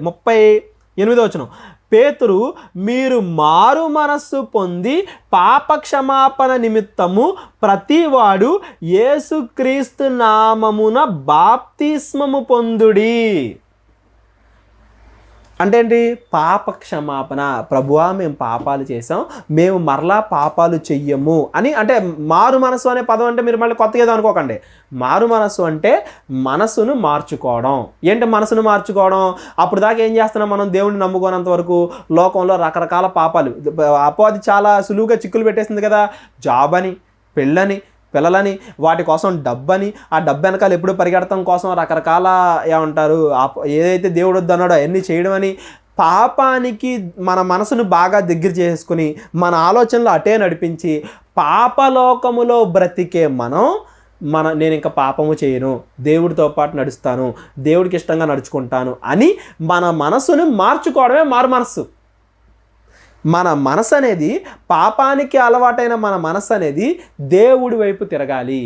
8వ వచనం, పేతురు, మీరు మారు మనస్సు పొంది పాప క్షమాపణ నిమిత్తము ప్రతివాడు యేసుక్రీస్తు నామమున బాప్తిస్మము పొందుడి. అంటే ఏంటి? పాప క్షమాపణ. ప్రభువా, మేము పాపాలు చేసాం, మేము మరలా పాపాలు చెయ్యము అని. అంటే మారు మనసు అనే పదం అంటే మీరు మళ్ళీ కొత్తగా ఏదో అనుకోకండి. మారు మనసు అంటే మనసును మార్చుకోవడం. ఏంటి మనసును మార్చుకోవడం? అప్పుడు దాకా ఏం చేస్తున్నాం మనం? దేవుడిని నమ్ముకోనంత వరకు లోకంలో రకరకాల పాపాలు, అపవాది చాలా సులువుగా చిక్కులు పెట్టేసింది కదా. జాబ్ అని, పెళ్ళని, పిల్లలని, వాటి కోసం డబ్బని, ఆ డబ్బు వెనకాల ఎప్పుడు పరిగెడతాం కోసం రకరకాల ఏమంటారు, ఏదైతే దేవుడు వద్దన్నాడో అవన్నీ చేయడం అని, పాపానికి మన మనసును బాగా దగ్గర చేసుకుని మన ఆలోచనలు అటే నడిపించి పాపలోకములో బ్రతికే నేను ఇంకా పాపము చేయను, దేవుడితో పాటు నడుస్తాను, దేవుడికి ఇష్టంగా నడుచుకుంటాను అని మన మనసును మార్చుకోవడమే మారు మనస్సు. మన మనసు అనేది, పాపానికి అలవాటైన మన మనసు అనేది దేవుడి వైపు తిరగాలి.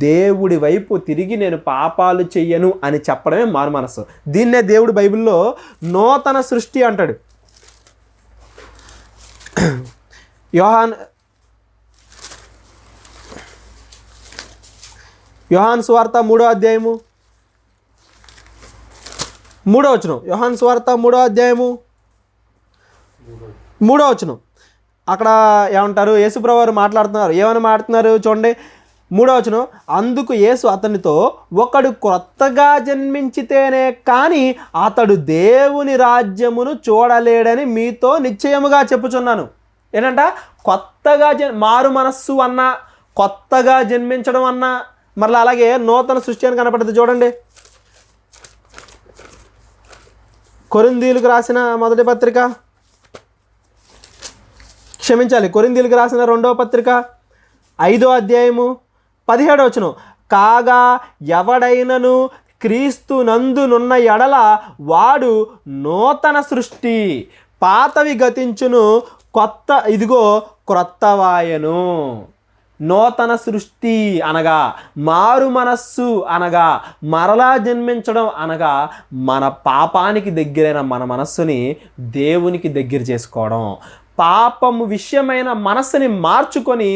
దేవుడి వైపు తిరిగి నేను పాపాలు చెయ్యను అని చెప్పడమే మారు మనసు. దీన్నే దేవుడు బైబిల్లో నూతన సృష్టి అంటాడు. యోహాను సువార్త 3వ అధ్యాయము 3వ వచనం. యోహాను సువార్త 3వ అధ్యాయము 3వ వచనం. అక్కడ ఏమంటారు? యేసుప్రభువు వారు మాట్లాడుతున్నారు. ఏమని మాట్లాడుతున్నారు చూడండి. 3వ వచనం, అందుకు యేసు అతనితో, ఒకడు కొత్తగా జన్మించితేనే కానీ అతడు దేవుని రాజ్యమును చూడలేడని మీతో నిశ్చయముగా చెప్పుచున్నాను. ఏంటంట? కొత్తగా మారు మనస్సు అన్నా, కొత్తగా జన్మించడం అన్నా, మరలా అలాగే నూతన సృష్టి అని కనపడుతుంది. చూడండి, కొరింథీయులకు రాసిన మొదటి పత్రిక, కొరింథీయులకు రాసిన 2వ పత్రిక 5వ అధ్యాయము 17వ వచనం, కాగా ఎవడైనను క్రీస్తు నందునున్న ఎడల వాడు నూతన సృష్టి, పాతవి గతించును, ఇదిగో క్రొత్తవాయను. నూతన సృష్టి అనగా మారు మనస్సు అనగా మరలా జన్మించడం అనగా మన పాపానికి దగ్గరైన మన మనస్సుని దేవునికి దగ్గర చేసుకోవడం. పాపము విషయమైన మనస్సుని మార్చుకొని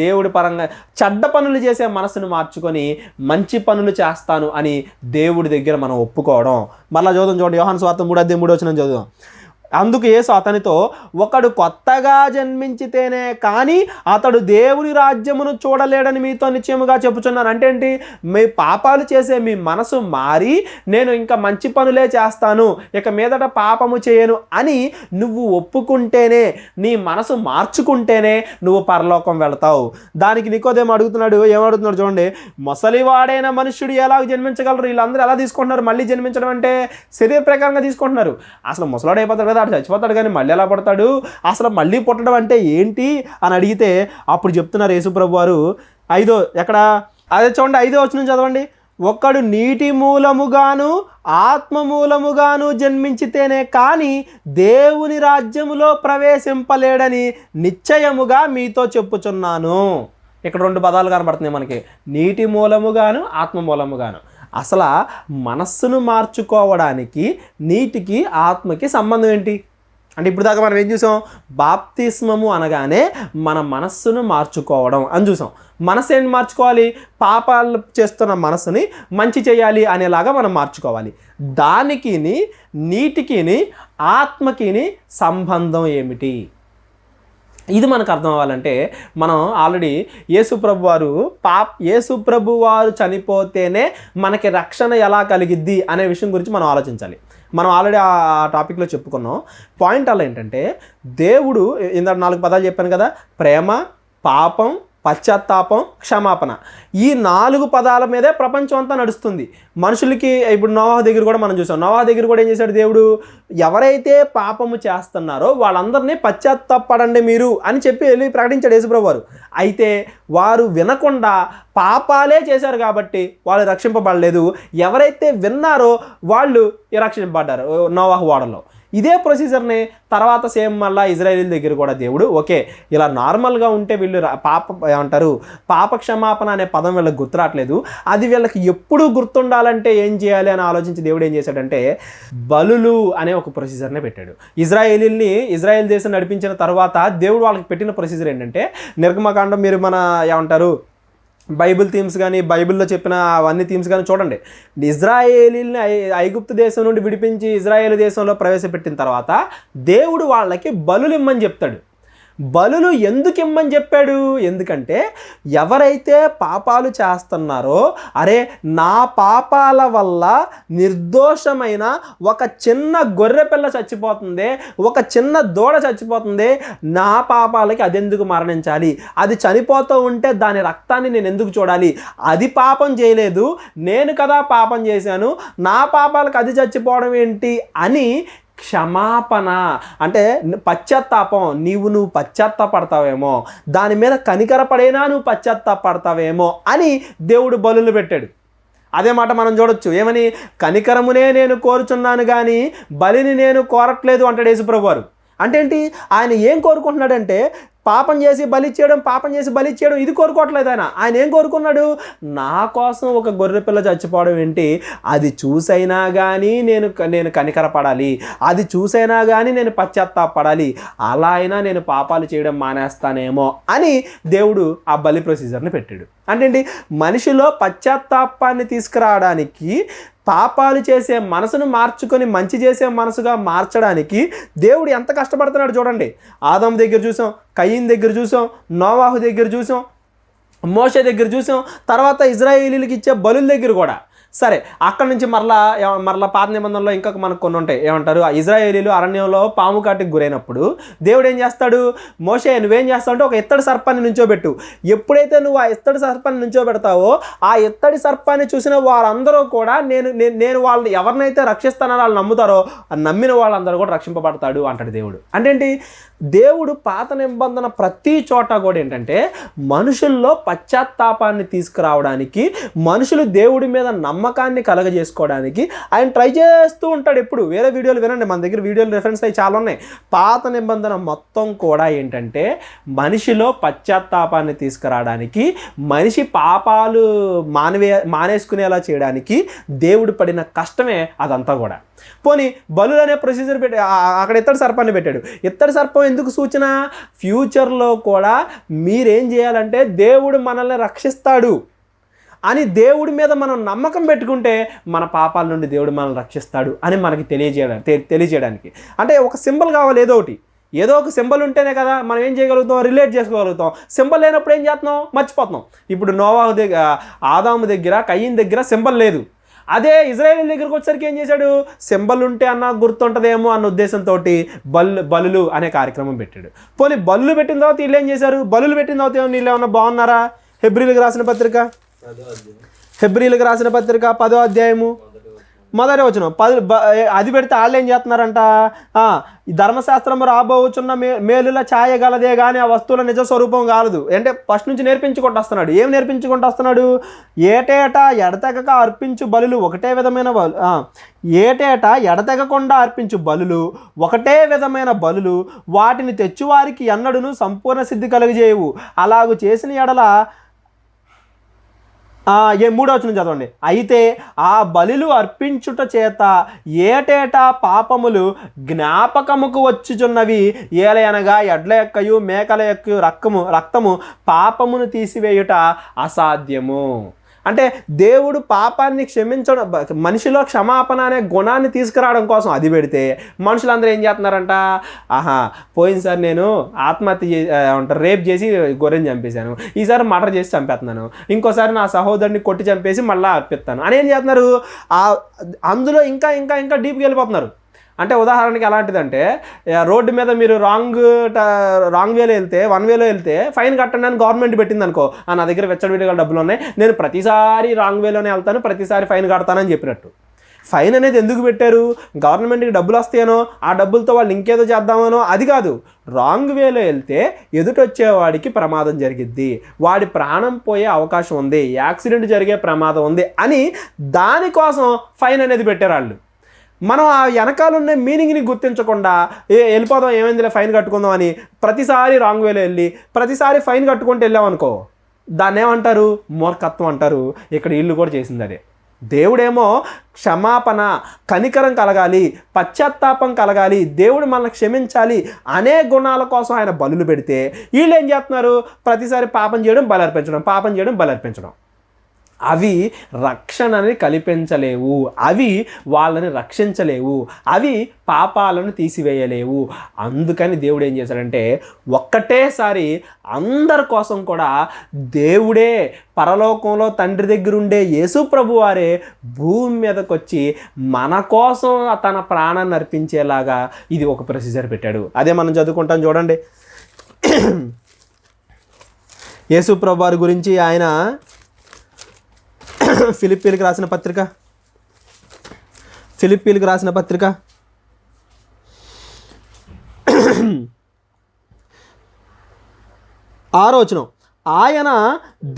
దేవుడి పరంగా చెడ్డ పనులు చేసే మనసును మార్చుకొని మంచి పనులు చేస్తాను అని దేవుడి దగ్గర మనం ఒప్పుకోవడం. మళ్ళీ చూడండి, యోహాను సువార్త 3వ అధ్యాయం 3వ వచనం చదువుదాం. అందుకు యేసు అతనితో, ఒకడు కొత్తగా జన్మించితేనే కానీ అతడు దేవుని రాజ్యమును చూడలేడని మీతో నిశ్చయముగా చెప్పుచున్నాను. అంటే ఏంటి? మీ పాపాలు చేసే మీ మనసు మారి నేను ఇంకా మంచి పనులే చేస్తాను, ఇక మీదట పాపము చేయను అని నువ్వు ఒప్పుకుంటేనే, నీ మనసు మార్చుకుంటేనే నువ్వు పరలోకం వెళతావు. దానికి నికోదేము అడుగుతున్నాడు. ఏమడుగుతున్నాడు చూడండి, ముసలివాడైన మనుష్యుడు ఎలా జన్మించగలరు? వీళ్ళందరూ ఎలా తీసుకుంటున్నారు? మళ్ళీ జన్మించడం అంటే శరీర ప్రకారంగా తీసుకుంటున్నారు. అసలు ముసలాడు అయిపోతాడు, ఆడు చచ్చిపోతాడు కానీ మళ్ళీ ఎలా పడతాడు? అసలు మళ్ళీ పుట్టడం అంటే ఏంటి అని అడిగితే అప్పుడు చెప్తున్నారు యేసుప్రభు వారు. చూడండి 5వ వచనం చదవండి. ఒకడు నీటి మూలముగాను ఆత్మ మూలముగాను జన్మించితేనే కానీ దేవుని రాజ్యములో ప్రవేశింపలేడని నిశ్చయముగా మీతో చెప్పుచున్నాను. ఇక్కడ 2 పదాలు కనబడుతున్నాయి మనకి, నీటి మూలముగాను ఆత్మ మూలముగాను. అసలు మనస్సును మార్చుకోవడానికి నీటికి ఆత్మకి సంబంధం ఏంటి అంటే, ఇప్పుడు దాకా మనం ఏం చూసాం? బాప్తిస్మము అనగానే మన మనస్సును మార్చుకోవడం అని చూసాం. మనసు ఏంటి మార్చుకోవాలి? పాపాలు చేస్తున్న మనసుని మంచి చేయాలి అనేలాగా మనం మార్చుకోవాలి. దానికి నీటికి ఆత్మకి సంబంధం ఏమిటి? ఇది మనకు అర్థం అవ్వాలంటే మనం ఆల్రెడీ యేసుప్రభు వారు చనిపోతేనే మనకి రక్షణ ఎలా కలిగిద్ది అనే విషయం గురించి మనం ఆలోచించాలి. మనం ఆల్రెడీ ఆ టాపిక్లో చెప్పుకున్నాం. పాయింట్ అలా ఏంటంటే, దేవుడు ఇందాక 4 పదాలు చెప్పాను కదా, ప్రేమ, పాపం, పశ్చాత్తాపం, క్షమాపణ. ఈ 4 పదాల మీదే ప్రపంచం అంతా నడుస్తుంది. మనుషులకి ఇప్పుడు నోవాహు దగ్గర కూడా మనం చూసాం. నోవాహు దగ్గర కూడా ఏం చేశాడు దేవుడు? ఎవరైతే పాపము చేస్తున్నారో వాళ్ళందరినీ పశ్చాత్తాపడండి మీరు అని చెప్పి వెళ్ళి ప్రకటించాడు యేసుప్రభు వారు. అయితే వారు వినకుండా పాపాలే చేశారు కాబట్టి వాళ్ళు రక్షింపబడలేదు. ఎవరైతే విన్నారో వాళ్ళు రక్షింపబడ్డారు నోవాహు ఓడలో. ఇదే ప్రొసీజర్ని తర్వాత సేమ్ మళ్ళీ ఇజ్రాయేల్ దగ్గర కూడా దేవుడు ఓకే ఇలా నార్మల్గా ఉంటే వీళ్ళు ఏమంటారు పాప క్షమాపణ అనే పదం వీళ్ళకి గుర్తురాట్లేదు, అది వీళ్ళకి ఎప్పుడు గుర్తుండాలంటే ఏం చేయాలి అని ఆలోచించి దేవుడు ఏం చేశాడంటే బలులు అనే ఒక ప్రొసీజర్నే పెట్టాడు. ఇజ్రాయేల్ దేశం నడిపించిన తర్వాత దేవుడు వాళ్ళకి పెట్టిన ప్రొసీజర్ ఏంటంటే నిర్గమకాండం మీరు మన ఏమంటారు బైబిల్ థీమ్స్ కానీ బైబిల్లో చెప్పిన అవన్నీ థీమ్స్ కానీ చూడండి. ఇజ్రాయేలీని ఐగుప్తు దేశం నుండి విడిపించి ఇజ్రాయేల్ దేశంలో ప్రవేశపెట్టిన తర్వాత దేవుడు వాళ్ళకి బలులు ఇమ్మని చెప్తాడు. బలులు ఎందుకు ఇమ్మని చెప్పాడు? ఎందుకంటే ఎవరైతే పాపాలు చేస్తున్నారో అరే నా పాపాల వల్ల నిర్దోషమైన ఒక చిన్న గొర్రెపిల్ల చచ్చిపోతుంది, ఒక చిన్న దూడ చచ్చిపోతుంది, నా పాపాలకి అదెందుకు మరణించాలి, అది చనిపోతూ ఉంటే దాని రక్తాన్ని నేను ఎందుకు చూడాలి, అది పాపం చేయలేదు నేను కదా పాపం చేశాను, నా పాపాలకు అది చచ్చిపోవడం ఏంటి అని క్షమాపణ అంటే పశ్చాత్తాపం, నువ్వు పశ్చాత్తాపడతావేమో, దాని మీద కనికరపడైనా నువ్వు పశ్చాత్తాపడతావేమో అని దేవుడు బలులు పెట్టాడు. అదే మాట మనం చూడొచ్చు, ఏమని కనికరమునే నేను కోరుచున్నాను కానీ బలిని నేను కోరట్లేదు అంటాడు యేసుప్రభు వారు. అంటే ఏంటి, ఆయన ఏం కోరుకుంటున్నాడంటే పాపం చేసి బలిచ్చేయడం ఇది కోరుకోవట్లేదు. ఆయన ఏం కోరుకున్నాడు, నా కోసం ఒక గొర్రెపిల్ల చచ్చిపోవడం ఏంటి, అది చూసైనా కానీ నేను కనికరపడాలి, అది చూసైనా కానీ నేను పశ్చాత్తాపడాలి, అలా అయినా నేను పాపాలు చేయడం మానేస్తానేమో అని దేవుడు ఆ బలి ప్రొసీజర్ని పెట్టాడు. అంటే మనిషిలో పశ్చాత్తాపాన్ని తీసుకురావడానికి, పాపాలు చేసే మనసును మార్చుకొని మంచి చేసే మనసుగా మార్చడానికి దేవుడు ఎంత కష్టపడుతున్నాడు చూడండి. ఆదాము దగ్గర చూసాం, కయీన్ దగ్గర చూసాం, నోవాహు దగ్గర చూసాం, మోషే దగ్గర చూసాం, తర్వాత ఇజ్రాయేలీలకు ఇచ్చే బలుల దగ్గర కూడా. సరే అక్కడి నుంచి మరలా పాత నిబంధనలో ఇంకా మనకు కొన్ని ఉంటాయి. ఏమంటారు, ఇజ్రాయేలీలు అరణ్యంలో పాము కాటికి గురైనప్పుడు దేవుడు ఏం చేస్తాడు, మోషే నువ్వేం చేస్తావు అంటే ఒక ఇత్తడి సర్పాన్ని నుంచోబెట్టు. ఎప్పుడైతే నువ్వు ఆ ఇత్తడి సర్పాన్ని నుంచోబెడతావో ఆ ఇత్తడి సర్పాన్ని చూసిన వారందరూ కూడా నేను వాళ్ళు ఎవరినైతే రక్షిస్తానో వాళ్ళు నమ్ముతారో నమ్మిన వాళ్ళందరూ కూడా రక్షింపబడతాడు అంటాడు దేవుడు. అంటే ఏంటి, దేవుడు పాత నిబంధన ప్రతి చోట కూడా ఏంటంటే మనుషుల్లో పశ్చాత్తాపాన్ని తీసుకురావడానికి, మనుషులు దేవుడి మీద నమ్మకాన్ని కలగజేసుకోవడానికి ఆయన ట్రై చేస్తూ ఉంటాడు. ఎప్పుడు వేరే వీడియోలు వినండి, మన దగ్గర వీడియోలు రెఫరెన్స్ అయ్యి చాలా ఉన్నాయి. పాత నిబంధన మొత్తం కూడా ఏంటంటే మనిషిలో పశ్చాత్తాపాన్ని తీసుకురావడానికి, మనిషి పాపాలు మానేసుకునేలా చేయడానికి దేవుడు పడిన కష్టమే అదంతా కూడా. పోనీ బలులు అనే ప్రొసీజర్ పెట్టి అక్కడ ఇత్తడి సర్పాన్ని పెట్టాడు. ఇత్తడి సర్పం ఎందుకు సూచన, ఫ్యూచర్లో కూడా మీరేం చేయాలంటే దేవుడు మనల్ని రక్షిస్తాడు అని దేవుడి మీద మనం నమ్మకం పెట్టుకుంటే మన పాపాల నుండి దేవుడు మనల్ని రక్షిస్తాడు అని మనకి తెలియజేయడానికి. అంటే ఒక సింబల్ కావాలి, ఏదో ఒక సింబల్ ఉంటేనే కదా మనం ఏం చేయగలుగుతాం, రిలేట్ చేసుకోగలుగుతాం. సింబల్ లేనప్పుడు ఏం చేస్తున్నాం, మర్చిపోతున్నాం. ఇప్పుడు నోవాహు దగ్గర, ఆదాము దగ్గర, కయీన్ దగ్గర సింబల్ లేదు. అదే ఇజ్రాయేల్ దగ్గరకు వచ్చేసరికి ఏం చేశాడు, సింబల్ ఉంటే అన్న గుర్తుంటుందేమో అన్న ఉద్దేశంతో బలులు అనే కార్యక్రమం పెట్టాడు. పోనీ బలులు పెట్టిన తర్వాత వీళ్ళు ఏం చేశారు, బలులు పెట్టిన తర్వాత వీళ్ళు ఏమన్నా బాగున్నారా? హెబ్రీలకు రాసిన పత్రిక 10వ అధ్యాయము మొదటి వచనం అది పెడితే వాళ్ళు ఏం చేస్తున్నారంట, ఈ ధర్మశాస్త్రం రాబోచున్న మేలుల ఛాయ గలదే కానీ ఆ వస్తువుల నిజ స్వరూపం కాలదు. అంటే ఫస్ట్ నుంచి నేర్పించుకుంటూ వస్తున్నాడు. ఏం నేర్పించుకుంటూ వస్తున్నాడు, ఏటేటా ఎడతెగక అర్పించు బలులు ఒకటే విధమైన ఏటేటా ఎడతెగకుండా అర్పించు బలులు ఒకటే విధమైన బలులు వాటిని తెచ్చువారికి ఎన్నడును సంపూర్ణ సిద్ధి కలుగజేయవు. అలాగూ చేసిన ఎడల 3వ వచనం చదవండి. అయితే ఆ బలులు అర్పించుట చేత ఏటేటా పాపములు జ్ఞాపకముకు వచ్చుచున్నవి, ఏలయనగా ఎడ్ల యొక్కయు మేకల యొక్క రక్తము పాపమును తీసివేయుట అసాధ్యము. అంటే దేవుడు పాపాన్ని క్షమించడం, మనిషిలో క్షమాపణ అనే గుణాన్ని తీసుకురావడం కోసం అది పెడితే మనుషులందరూ ఏం చేస్తున్నారంట, పోయినసారి నేను రేప్ చేసి గొర్రెని చంపేశాను, ఈసారి మర్డర్ చేసి చంపేస్తున్నాను, ఇంకోసారి నా సహోదరుని కొట్టి చంపేసి మళ్ళీ అర్పిస్తాను అని ఏం చేస్తున్నారు, అందులో ఇంకా ఇంకా ఇంకా డీప్కి వెళ్ళిపోతున్నారు. అంటే ఉదాహరణకి ఎలాంటిదంటే, రోడ్డు మీద మీరు రాంగ్ వేలో వెళ్తే, 1 వేలో వెళ్తే ఫైన్ కట్టండి అని గవర్నమెంట్ పెట్టింది అనుకో, నా దగ్గర వెచ్చడివిడిగా డబ్బులు ఉన్నాయి, నేను ప్రతిసారి రాంగ్ వేలోనే వెళ్తాను, ప్రతిసారి ఫైన్ కడతానని చెప్పినట్టు. ఫైన్ అనేది ఎందుకు పెట్టారు, గవర్నమెంట్కి డబ్బులు వస్తాయనో, ఆ డబ్బులతో వాళ్ళు ఇంకేదో చేద్దామనో, అది కాదు. రాంగ్ వేలో వెళ్తే ఎదుటొచ్చేవాడికి ప్రమాదం జరిగిద్ది, వాడి ప్రాణం పోయే అవకాశం ఉంది, యాక్సిడెంట్ జరిగే ప్రమాదం ఉంది అని దానికోసం ఫైన్ అనేది పెట్టారు వాళ్ళు. మనం ఆ వెనకాల ఉన్న మీనింగ్ని గుర్తించకుండా వెళ్ళిపోదాం, ఏమైందిలే ఫైన్ కట్టుకుందాం అని ప్రతిసారి రాంగ్ వేలో వెళ్ళి ప్రతిసారి ఫైన్ కట్టుకుంటూ వెళ్ళామనుకో, దాన్ని ఏమంటారు? మూర్ఖత్వం అంటారు. ఇక్కడ వీళ్ళు కూడా చేసింది అదే. దేవుడేమో క్షమాపణ, కనికరం కలగాలి, పశ్చాత్తాపం కలగాలి, దేవుడు మనల్ని క్షమించాలి అనే గుణాల కోసం ఆయన బలులు పెడితే వీళ్ళు ఏం చేస్తున్నారు? ప్రతిసారి పాపం చేయడం, బలర్పించడం, పాపం చేయడం, బలర్పించడం. అవి రక్షణని కల్పించలేవు, అవి వాళ్ళని రక్షించలేవు, అవి పాపాలను తీసివేయలేవు. అందుకని దేవుడు ఏం చేశాడంటే ఒక్కటేసారి అందరి కోసం కూడా దేవుడే పరలోకంలో తండ్రి దగ్గర ఉండే యేసు ప్రభు వారే భూమి మీదకి వచ్చి మన కోసం తన ప్రాణాన్ని అర్పించేలాగా ఇది ఒక ప్రొసీజర్ పెట్టాడు. అదే మనం చదువుకుంటాం చూడండి. యేసు ప్రభు వారి గురించి ఆయన ఫిలిప్పీలకు రాసిన పత్రిక 6వ వచనం, ఆయన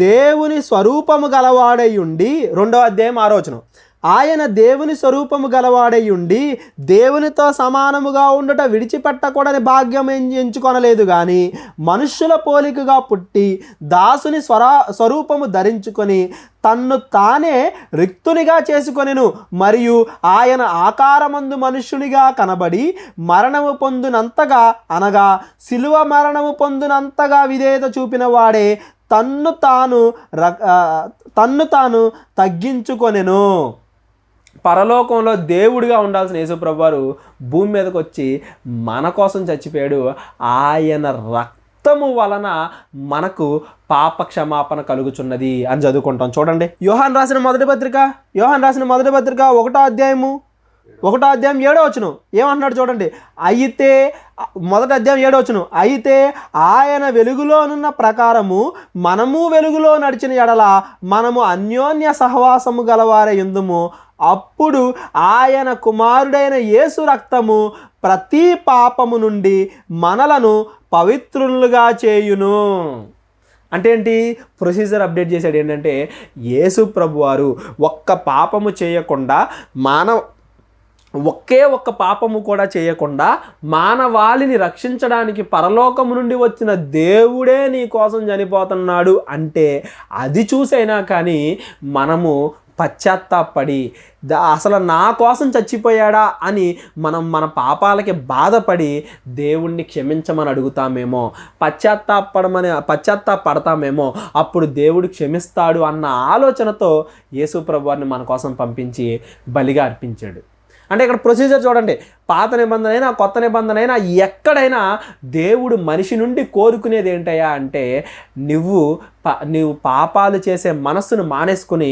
దేవుని స్వరూపము గలవాడై ఉండి, 2వ అధ్యాయం 6వ వచనం, ఆయన దేవుని స్వరూపము గలవాడై ఉండి దేవునితో సమానముగా ఉండుట విడిచిపెట్టకూడని భాగ్యం ఎంచుకొనలేదు, కానీ మనుష్యుల పోలికగా పుట్టి దాసుని స్వరూపము ధరించుకొని తన్ను తానే రిక్తునిగా చేసుకొనెను. మరియు ఆయన ఆకారమందు మనుష్యునిగా కనబడి మరణము పొందునంతగా, అనగా శిలువ మరణము పొందునంతగా విధేయత చూపిన వాడే తన్ను తాను తగ్గించుకొనెను. పరలోకంలో దేవుడిగా ఉండాల్సిన యేసుప్రభు వారు భూమి మీదకి వచ్చి మన కోసం చచ్చిపోయాడు. ఆయన రక్తము వలన మనకు పాప క్షమాపణ కలుగుచున్నది అని చదువుకుంటాం. చూడండి, యోహాన్ రాసిన మొదటి పత్రిక 1వ అధ్యాయం 7వ వచనం ఏమంటున్నాడు చూడండి. అయితే 1వ అధ్యాయం 7వ వచనం, అయితే ఆయన వెలుగులోనున్న ప్రకారము మనము వెలుగులో నడిచిన ఎడల మనము అన్యోన్య సహవాసము గలవారై యుందుము. అప్పుడు ఆయన కుమారుడైన యేసు రక్తము ప్రతి పాపము నుండి మనలను పవిత్రులుగా చేయును. అంటే ఏంటి? ప్రొసీజర్ అప్డేట్ చేశాడు. ఏంటంటే యేసు ప్రభువారు ఒక్క పాపము చేయకుండా ఒకే ఒక్క పాపము కూడా చేయకుండా మానవాళిని రక్షించడానికి పరలోకము నుండి వచ్చిన దేవుడే నీ కోసం చనిపోతున్నాడు అంటే అది చూసైనా కానీ మనము పశ్చాత్తాపడి అసలు నా కోసం చచ్చిపోయాడా అని మనం మన పాపాలకి బాధపడి దేవుణ్ణి క్షమించమని అడుగుతామేమో, పశ్చాత్తాపడతామేమో, అప్పుడు దేవుడు క్షమిస్తాడు అన్న ఆలోచనతో యేసు ప్రభువారిని మన కోసం పంపించి బలిగా అర్పించాడు. అంటే ఇక్కడ ప్రొసీజర్ చూడండి, పాత నిబంధన అయినా కొత్త నిబంధన అయినా ఎక్కడైనా దేవుడు మనిషి నుండి కోరుకునేది ఏంటయ్యా అంటే నువ్వు పాపాలు చేసే మనస్సును మానేసుకుని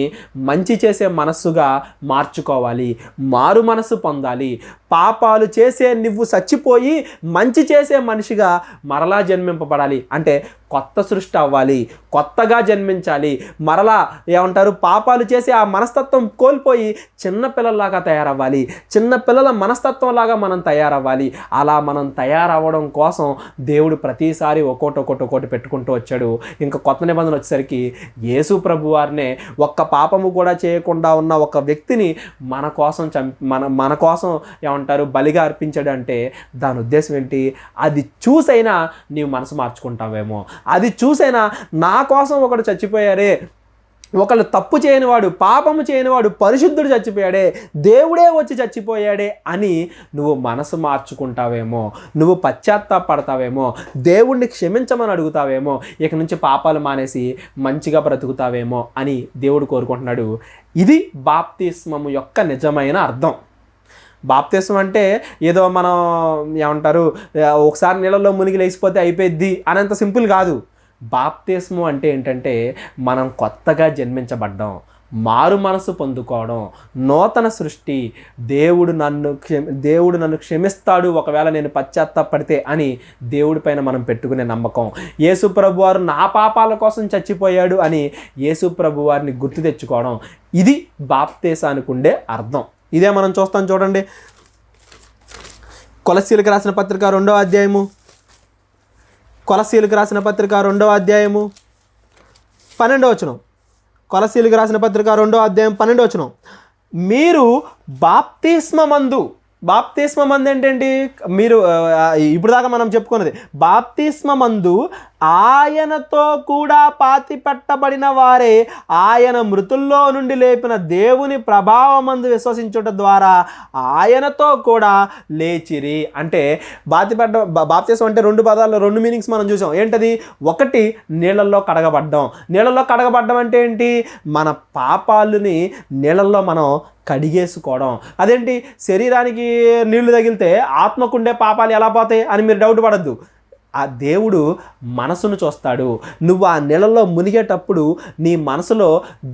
మంచి చేసే మనస్సుగా మార్చుకోవాలి, మారు మనస్సు పొందాలి. పాపాలు చేసే నువ్వు చచ్చిపోయి మంచి చేసే మనిషిగా మరలా జన్మింపబడాలి. అంటే కొత్త సృష్టి అవ్వాలి, కొత్తగా జన్మించాలి. మరలా ఏమంటారు, పాపాలు చేసి ఆ మనస్తత్వం కోల్పోయి చిన్నపిల్లల్లాగా తయారవ్వాలి, చిన్నపిల్లల మనస్తత్వంలాగా మనం తయారవ్వాలి. అలా మనం తయారవ్వడం కోసం దేవుడు ప్రతిసారి ఒక్కోటి పెట్టుకుంటూ వచ్చాడు. ఇంకా కొత్త నిబంధన వచ్చేసరికి యేసు ప్రభు వారినే ఒక్క పాపము కూడా చేయకుండా ఉన్న ఒక వ్యక్తిని మన కోసం ఏమంటారు బలిగా అర్పించాడు. అంటే దాని ఉద్దేశం ఏంటి? అది చూసైనా నీవు మనసు మార్చుకుంటావేమో, అది చూసైనా నా కోసం ఒకడు చచ్చిపోయారే, ఒకళ్ళు తప్పు చేయనివాడు, పాపము చేయనివాడు, పరిశుద్ధుడు చచ్చిపోయాడే, దేవుడే వచ్చి చచ్చిపోయాడే అని నువ్వు మనసు మార్చుకుంటావేమో, నువ్వు పశ్చాత్తాపడతావేమో, దేవుణ్ణి క్షమించమని అడుగుతావేమో, ఇక నుంచి పాపాలు మానేసి మంచిగా బ్రతుకుతావేమో అని దేవుడు కోరుకుంటున్నాడు. ఇది బాప్తిస్మము యొక్క నిజమైన అర్థం. బాప్తిస్మం అంటే ఏదో మనం ఏమంటారు ఒకసారి నీళ్ళలో మునిగి లేచిపోతే అయిపోద్ది అనేంత సింపుల్ కాదు. బాప్తిస్మం అంటే ఏంటంటే మనం కొత్తగా జన్మించబడ్డం, మారు మనసు పొందుకోవడం, నూతన సృష్టి. దేవుడు నన్ను క్షమిస్తాడు ఒకవేళ నేను పశ్చాత్తాపడితే అని దేవుడి పైన మనం పెట్టుకునే నమ్మకం. యేసు ప్రభువారు నా పాపాల కోసం చచ్చిపోయాడు అని యేసు ప్రభువారిని గుర్తు తెచ్చుకోవడం. ఇది బాప్తిసానికి ఉండే అర్థం. ఇదే మనం చూస్తాం చూడండి. కొలస్సీలకు రాసిన పత్రిక 2వ అధ్యాయము 12వ వచనం. కొలస్సీలకు రాసిన పత్రిక 2వ అధ్యాయం 12వ వచనం. మీరు బాప్తిస్మమందు ఏంటండి? మీరు ఇప్పుడు దాకా మనం చెప్పుకున్నది బాప్తిస్మమందు ఆయనతో కూడా పాతి పెట్టబడిన వారే ఆయన మృతుల్లో నుండి లేపిన దేవుని ప్రభావమందు విశ్వసించుట ద్వారా ఆయనతో కూడా లేచిరి. అంటే బాప్తిస్మం అంటే రెండు పదాల్లో రెండు మీనింగ్స్ మనం చూసాం. ఏంటది? ఒకటి నీళ్ళల్లో కడగబడ్డం. నీళ్ళల్లో కడగబడ్డం అంటే ఏంటి? మన పాపాలని నీళ్ళల్లో మనం కడిగేసుకోవడం. అదేంటి? శరీరానికి నీళ్లు తగిలితే ఆత్మకుండే పాపాలు ఎలా పోతాయి అని మీరు డౌట్ పడద్దు. ఆ దేవుడు మనసును చూస్తాడు. నువ్వు ఆ నీళ్ళలో మునిగేటప్పుడు నీ మనసులో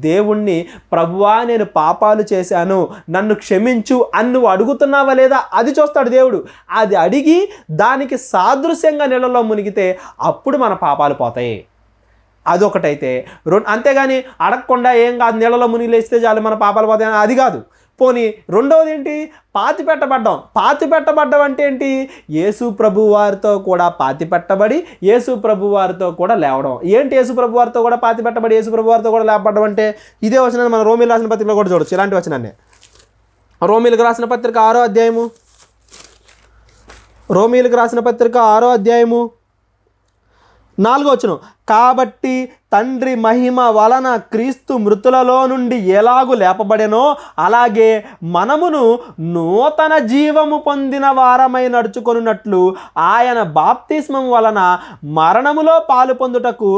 దేవుణ్ణి, ప్రభువా నేను పాపాలు చేశాను, నన్ను క్షమించు అని నువ్వు అడుగుతున్నావా లేదా అది చూస్తాడు దేవుడు. అది అడిగి దానికి సాదృశ్యంగా నీళ్ళలో మునిగితే అప్పుడు మన పాపాలు పోతాయి. అదొకటైతే అంతేగాని అడగకుండా ఏం కాదు నీళ్ళలో మునిగి లేస్తే చాలు మన పాపాలు పోతాయి అది కాదు. పోనీ రెండవది ఏంటి? పాతి పెట్టబడ్డం అంటే ఏంటి? యేసు ప్రభు వారితో కూడా పాతి పెట్టబడి యేసు ప్రభు వారితో కూడా లేవడం. ఏంటి యేసు ప్రభు వారితో కూడా పాతి పెట్టబడి యేసు ప్రభు వారితో కూడా లేపబడ్డం అంటే? ఇదే వచనాన్ని మన రోమీలు రాసిన పత్రికలో కూడా చూడొచ్చు. ఇలాంటి వచనాన్ని రోమీలకు రాసిన పత్రిక 6వ అధ్యాయము, రోమీలకు రాసిన పత్రిక 6వ అధ్యాయము 4వ వచనం. కాబట్టి తండ్రి మహిమ వలన క్రీస్తు మృతులలో నుండి ఎలాగూ లేపబడెనో అలాగే మనమును నూతన జీవము పొందిన వారమై నడుచుకొనున్నట్లు ఆయన బాప్తిస్మం వలన మరణములో పాలు పొందుటకు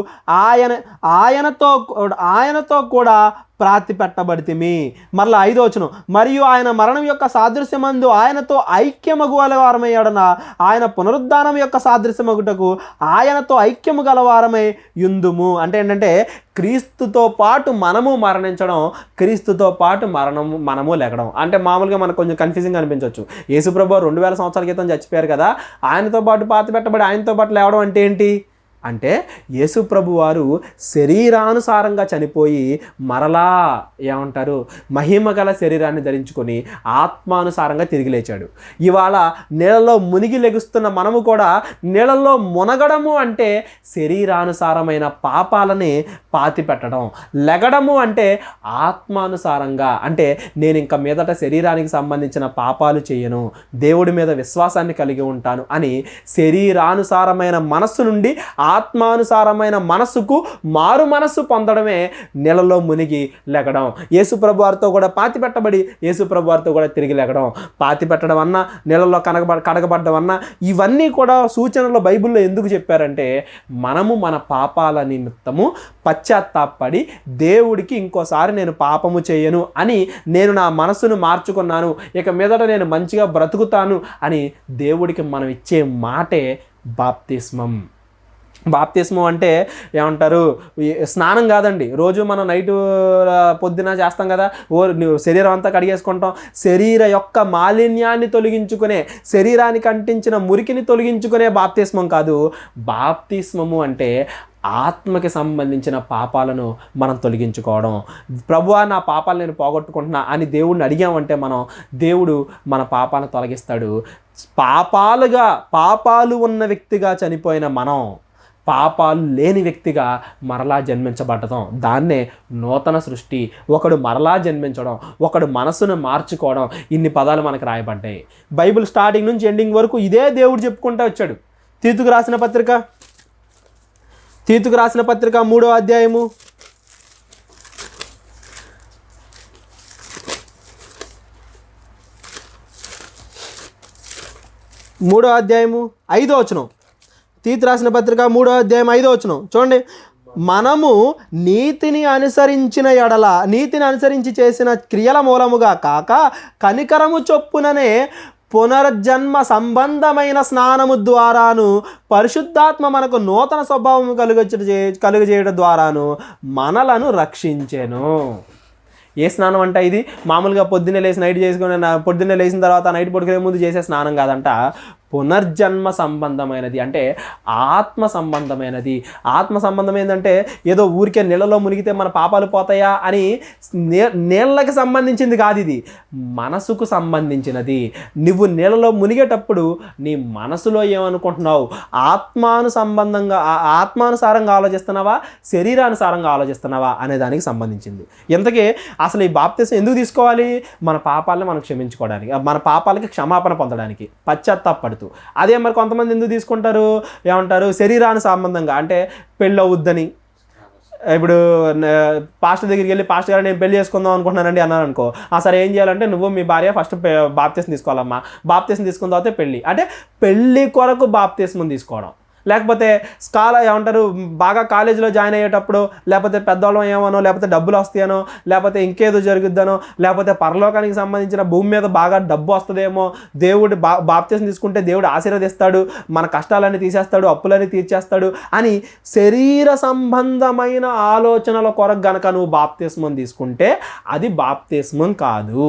ఆయనతో కూడా ప్రాతి పెట్టబడితిమి. మరలా 5వ వచనం. మరియు ఆయన మరణం యొక్క సాదృశ్యమందు ఆయనతో ఐక్యమగు గలవారమయ్యాడన ఆయన పునరుద్ధానం యొక్క సాదృశ్యమగుటకు ఆయనతో ఐక్యము గలవారమై యుందుము. అంటే ఏంటంటే క్రీస్తుతో పాటు మనము మరణించడం, క్రీస్తుతో పాటు మనము లెగడం. అంటే మామూలుగా మనకు కొంచెం కన్ఫ్యూజింగ్ అనిపించవచ్చు. యేసుప్రభు 2000 సంవత్సరాల క్రితం చచ్చిపోయారు కదా, ఆయనతో పాటు పాతి పెట్టబడి ఆయనతో పాటు లేవడం అంటే ఏంటి? అంటే యేసు ప్రభు వారు శరీరానుసారంగా చనిపోయి మరలా ఏమంటారు మహిమ గల శరీరాన్ని ధరించుకొని ఆత్మానుసారంగా తిరిగి లేచాడు. ఇవాళ నీళ్ళలో మునిగి లెగుస్తున్న మనము కూడా నీళ్ళలో మునగడము అంటే శరీరానుసారమైన పాపాలని పాతి పెట్టడం, లెగడము అంటే ఆత్మానుసారంగా, అంటే నేను ఇంక మీదట శరీరానికి సంబంధించిన పాపాలు చేయను, దేవుడి మీద విశ్వాసాన్ని కలిగి ఉంటాను అని శరీరానుసారమైన మనస్సు నుండి ఆత్మానుసారమైన మనస్సుకు మారు మనస్సు పొందడమే నీళ్ళలో మునిగి లెగడం. యేసు ప్రభు వారితో కూడా పాతి పెట్టబడి యేసు ప్రభు వారితో కూడా తిరిగి లెగడం. పాతి పెట్టడం అన్నా, నీళ్ళలో కడగబడ్డం అన్నా, ఇవన్నీ కూడా సూచనలు బైబిల్లో ఎందుకు చెప్పారంటే మనము మన పాపాల నిమిత్తము పశ్చాత్తాపడి దేవుడికి ఇంకోసారి నేను పాపము చేయను అని నేను నా మనసును మార్చుకున్నాను, ఇక మీదట నేను మంచిగా బ్రతుకుతాను అని దేవుడికి మనం ఇచ్చే మాటే బాప్తిస్మం. బాప్తిస్మం అంటే ఏమంటారు? స్నానం కాదండి. రోజు మనం నైట్ పొద్దున చేస్తాం కదా, శరీరం అంతా కడిగేసుకుంటాం. శరీర యొక్క మాలిన్యాన్ని తొలగించుకునే, శరీరానికి అంటించిన మురికిని తొలగించుకునే బాప్తిస్మం కాదు. బాప్తిస్మము అంటే ఆత్మకి సంబంధించిన పాపాలను మనం తొలగించుకోవడం. ప్రభువా నా పాపాలు నేను పోగొట్టుకుంటున్నా అని దేవుడిని అడిగామంటే దేవుడు మన పాపాలను తొలగిస్తాడు. పాపాలు ఉన్న వ్యక్తిగా చనిపోయిన మనం పాపాలు లేని వ్యక్తిగా మరలా జన్మించబడతాం. దాన్నే నూతన సృష్టి. ఒకడు మరలా జన్మించడం, ఒకడు మనసును మార్చుకోవడం, ఇన్ని పదాలు మనకు రాయబడ్డాయి. బైబిల్ స్టార్టింగ్ నుంచి ఎండింగ్ వరకు ఇదే దేవుడు చెప్పుకుంటూ వచ్చాడు. తీతుకు రాసిన పత్రిక 3వ అధ్యాయము 5వ వచనం. తీతు రాసిన పత్రిక 3వ అధ్యాయం 5వ వచనం చూడండి. మనము నీతిని అనుసరించి చేసిన క్రియల మూలముగా కాక కనికరము చొప్పుననే పునర్జన్మ సంబంధమైన స్నానము ద్వారాను పరిశుద్ధాత్మ మనకు నూతన స్వభావము కలుగజేయడం ద్వారాను మనలను రక్షించెను. ఏ స్నానం అంట ఇది? మామూలుగా పొద్దున్నే లేచి నైట్ చేసుకుని పొద్దున్నే లేచిన తర్వాత నైట్ పడుకునే ముందు చేసే స్నానం కాదంట. పునర్జన్మ సంబంధమైనది, అంటే ఆత్మ సంబంధమైనది. ఆత్మ సంబంధం ఏంటంటే ఏదో ఊరికే నీళ్ళలో మునిగితే మన పాపాలు పోతాయా అని నీళ్ళకి సంబంధించింది కాదు, ఇది మనసుకు సంబంధించినది. నువ్వు నీళ్ళలో మునిగేటప్పుడు నీ మనసులో ఏమనుకుంటున్నావు, ఆత్మానుసారంగా ఆలోచిస్తున్నావా, శరీరానుసారంగా ఆలోచిస్తున్నావా అనే దానికి సంబంధించింది. ఇంతకీ అసలు ఈ బాప్తిసం ఎందుకు తీసుకోవాలి? మన పాపాలను మనం క్షమించుకోవడానికి, మన పాపాలకి క్షమాపణ పొందడానికి, పశ్చాత్తాపడుతూ. అదే మరి కొంతమంది ఎందుకు తీసుకుంటారు, ఏమంటారు, శరీరాను సంబంధంగా, అంటే పెళ్ళి అవుద్దని. ఇప్పుడు పాస్టర్ దగ్గరికి వెళ్ళి, పాస్టర్ గారు నేను పెళ్లి చేసుకుందాం అనుకుంటున్నానండి అన్నాను అనుకో, సరే ఏం చేయాలంటే నువ్వు మీ భార్య ఫస్ట్ బాప్తిసం తీసుకోవాలమ్మా, బాప్తిసం తీసుకున్న తర్వాత పెళ్ళి, అంటే పెళ్ళి కొరకు బాప్తిసం తీసుకోవడం. లేకపోతే ఏమంటారు, బాగా కాలేజీలో జాయిన్ అయ్యేటప్పుడు, లేకపోతే పెద్దవాళ్ళం ఏమనో, లేకపోతే డబ్బులు వస్తాయనో, లేకపోతే ఇంకేదో జరుగుద్దనో, లేకపోతే పరలోకానికి సంబంధించిన భూమి మీద బాగా డబ్బు వస్తుందేమో, దేవుడు బాప్తిసం తీసుకుంటే దేవుడు ఆశీర్వదిస్తాడు, మన కష్టాలన్నీ తీసేస్తాడు, అప్పులన్నీ తీర్చేస్తాడు అని శరీర సంబంధమైన ఆలోచనల కొరకు గనక నువ్వు బాప్తిస్మం తీసుకుంటే అది బాప్తిస్మం కాదు.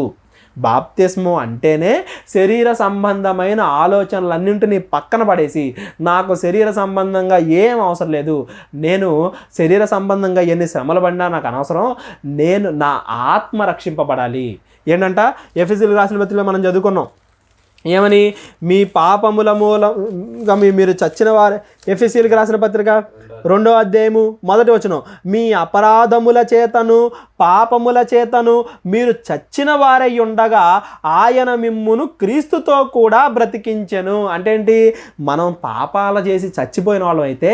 బాప్తిస్మం అంటేనే శరీర సంబంధమైన ఆలోచనలన్నింటినీ పక్కన పడేసి, నాకు శరీర సంబంధంగా ఏం అవసరం లేదు, నేను శరీర సంబంధంగా ఎన్ని శ్రమలు పడినా నాకు అనవసరం, నేను నా ఆత్మ రక్షింపబడాలి. ఏంటంట ఎఫెసీయులకు రాసిన పత్రికలో మనం చదువుకున్నాం ఏమని, మీ పాపముల మూలంగా మీరు చచ్చిన వారే. ఎఫెసీయులకు రాసిన పత్రిక 2వ అధ్యాయము 1వ వచనం, మీ అపరాధముల చేతను పాపముల చేతను మీరు చచ్చిన వారై ఉండగా ఆయన మిమ్మును క్రీస్తుతో కూడా బ్రతికించెను. అంటే ఏంటి, మనం పాపాలు చేసి చచ్చిపోయిన వాళ్ళం అయితే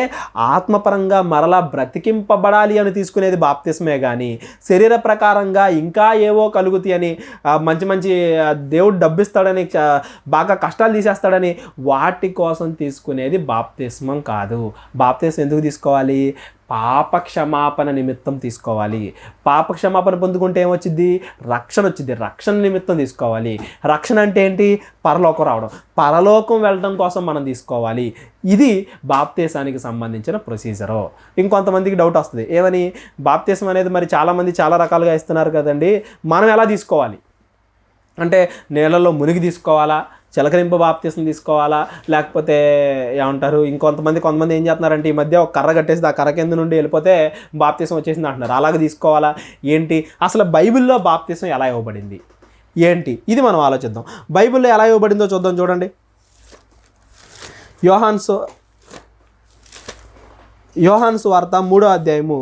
ఆత్మపరంగా మరలా బ్రతికింపబడాలి అని తీసుకునేది బాప్తిస్మే, కానీ శరీర ప్రకారంగా ఇంకా ఏవో కలుగుతాయి అని, మంచి మంచి దేవుడు డబ్బిస్తాడని, బాగా కష్టాలు తీసేస్తాడని వాటి కోసం తీసుకునేది బాప్తిస్మం కాదు. బాప్తిస్మం ఎందుకు తీసుకోవాలి? పాప క్షమాపణ నిమిత్తం తీసుకోవాలి. పాప క్షమాపణ పొందుకుంటే ఏమొచ్చింది? రక్షణ వచ్చింది. రక్షణ నిమిత్తం తీసుకోవాలి. రక్షణ అంటే ఏంటి? పరలోకం రావడం, పరలోకం వెళ్ళడం కోసం మనం తీసుకోవాలి. ఇది బాప్తిసానికి సంబంధించిన ప్రొసీజరు. ఇంకొంతమందికి డౌట్ వస్తుంది, ఏమని, బాప్తిసం అనేది మరి చాలామంది చాలా రకాలుగా ఇస్తున్నారు కదండి, మనం ఎలా తీసుకోవాలి అంటే నీళ్ళల్లో మునిగి తీసుకోవాలా, చిలకరింపు బాప్తిసం తీసుకోవాలా, లేకపోతే ఏమంటారు, కొంతమంది ఏం చేస్తున్నారంటే ఈ మధ్య ఒక కర్ర కట్టేసి ఆ కర్ర కింద నుండి వెళ్ళిపోతే బాప్తిసం వచ్చేసింది అంటున్నారు. అలాగే తీసుకోవాలా ఏంటి? అసలు బైబిల్లో బాప్తిసం ఎలా ఇవ్వబడింది ఏంటి, ఇది మనం ఆలోచిద్దాం. బైబిల్లో ఎలా ఇవ్వబడిందో చూద్దాం. చూడండి, యోహాను సువార్త 3వ అధ్యాయము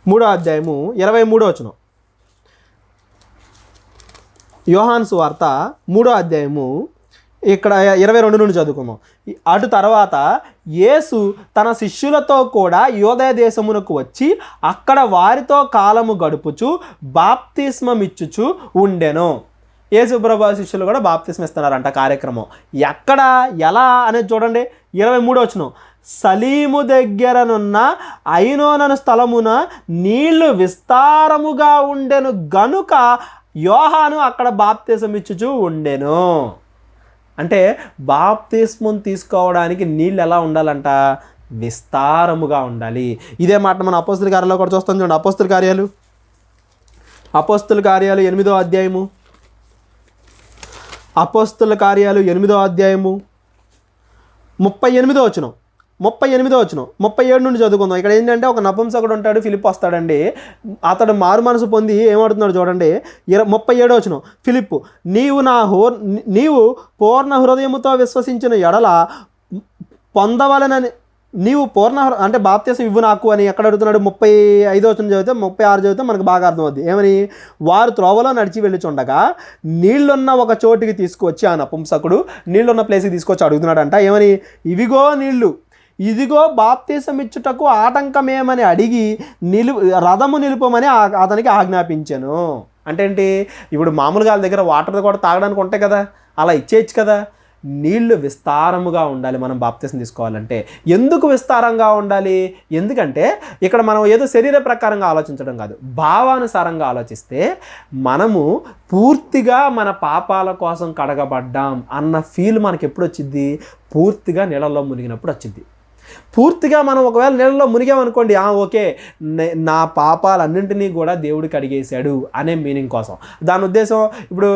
23వ వచనం. యోహాను సువార్త 3వ అధ్యాయము ఇక్కడ 22 నుండి చదువుకుందాం. అటు తర్వాత యేసు తన శిష్యులతో కూడా యూదయ దేశమునకు వచ్చి అక్కడ వారితో కాలము గడుపుచు బాప్తిస్మమిచ్చుచు ఉండెను. యేసు ప్రభు శిష్యులు కూడా బాప్తిస్మం ఇస్తున్నారంట. కార్యక్రమం ఎక్కడ, ఎలా అనేది చూడండి. 23వ వచనం, సలీము దగ్గరనున్న ఐనోనను స్థలమున నీళ్లు విస్తారముగా ఉండెను గనుక యోహాను అక్కడ బాప్తిసం ఇచ్చుచూ ఉండెను. అంటే బాప్తిస్మం తీసుకోవడానికి నీళ్ళు ఎలా ఉండాలంట? విస్తారముగా ఉండాలి. ఇదే మాట మనం అపోస్తుల కార్యాలలో కూడా చూస్తాం. చూడండి, అపోస్తుల కార్యాలు 8వ అధ్యాయము, అపోస్తుల కార్యాలు 8వ అధ్యాయము 38వ వచనం, 37 నుండి చదువుకుందాం. ఇక్కడ ఏంటంటే ఒక నపుంసకుడు ఉంటాడు, ఫిలిప్ వస్తాడండి. అతడు మారు మనసు పొంది ఏమడుతున్నాడు చూడండి. 37వ వచనం, ఫిలిప్పు, నీవు పూర్ణ హృదయముతో విశ్వసించిన ఎడల పొందవలనని, నీవు అంటే బాప్తిసం ఇవ్వు నాకు అని ఎక్కడ అడుగుతున్నాడు? 35వ వచనం చదివితే 36 చదివితే మనకు బాగా అర్థమవుద్ది. ఏమని, వారు త్రోవలో నడిచి వెళ్ళిచుండగా నీళ్లున్న ఒక చోటికి తీసుకొచ్చి, ఆ నపుంసకుడు నీళ్లున్న ప్లేస్కి తీసుకొచ్చి అడుగుతున్నాడంట. ఏమని, ఇదిగో బాప్తిసం ఇచ్చుటకు ఆటంకమేమని అడిగి రథము నిలుపమని అతనికి ఆజ్ఞాపించాను. అంటే ఏంటి, ఇప్పుడు మామూలుగా వాళ్ళ దగ్గర వాటర్ కూడా తాగడానికి ఉంటాయి కదా, అలా ఇచ్చేయచ్చు కదా. నీళ్లు విస్తారముగా ఉండాలి మనం బాప్తిసం తీసుకోవాలంటే. ఎందుకు విస్తారంగా ఉండాలి? ఎందుకంటే ఇక్కడ మనం ఏదో శరీర ప్రకారంగా ఆలోచించడం కాదు, భావానుసారంగా ఆలోచిస్తే మనము పూర్తిగా మన పాపాల కోసం కడగబడ్డాం అన్న ఫీల్ మనకి ఎప్పుడు వచ్చింది? పూర్తిగా నీళ్ళల్లో మునిగినప్పుడు వచ్చింది. పూర్తిగా మనం ఒకవేళ నీళ్ళలో మునిగామనుకోండి, ఓకే నా పాపాలన్నింటినీ కూడా దేవుడు కడిగేశాడు అనే మీనింగ్ కోసం. దాని ఉద్దేశం ఇప్పుడు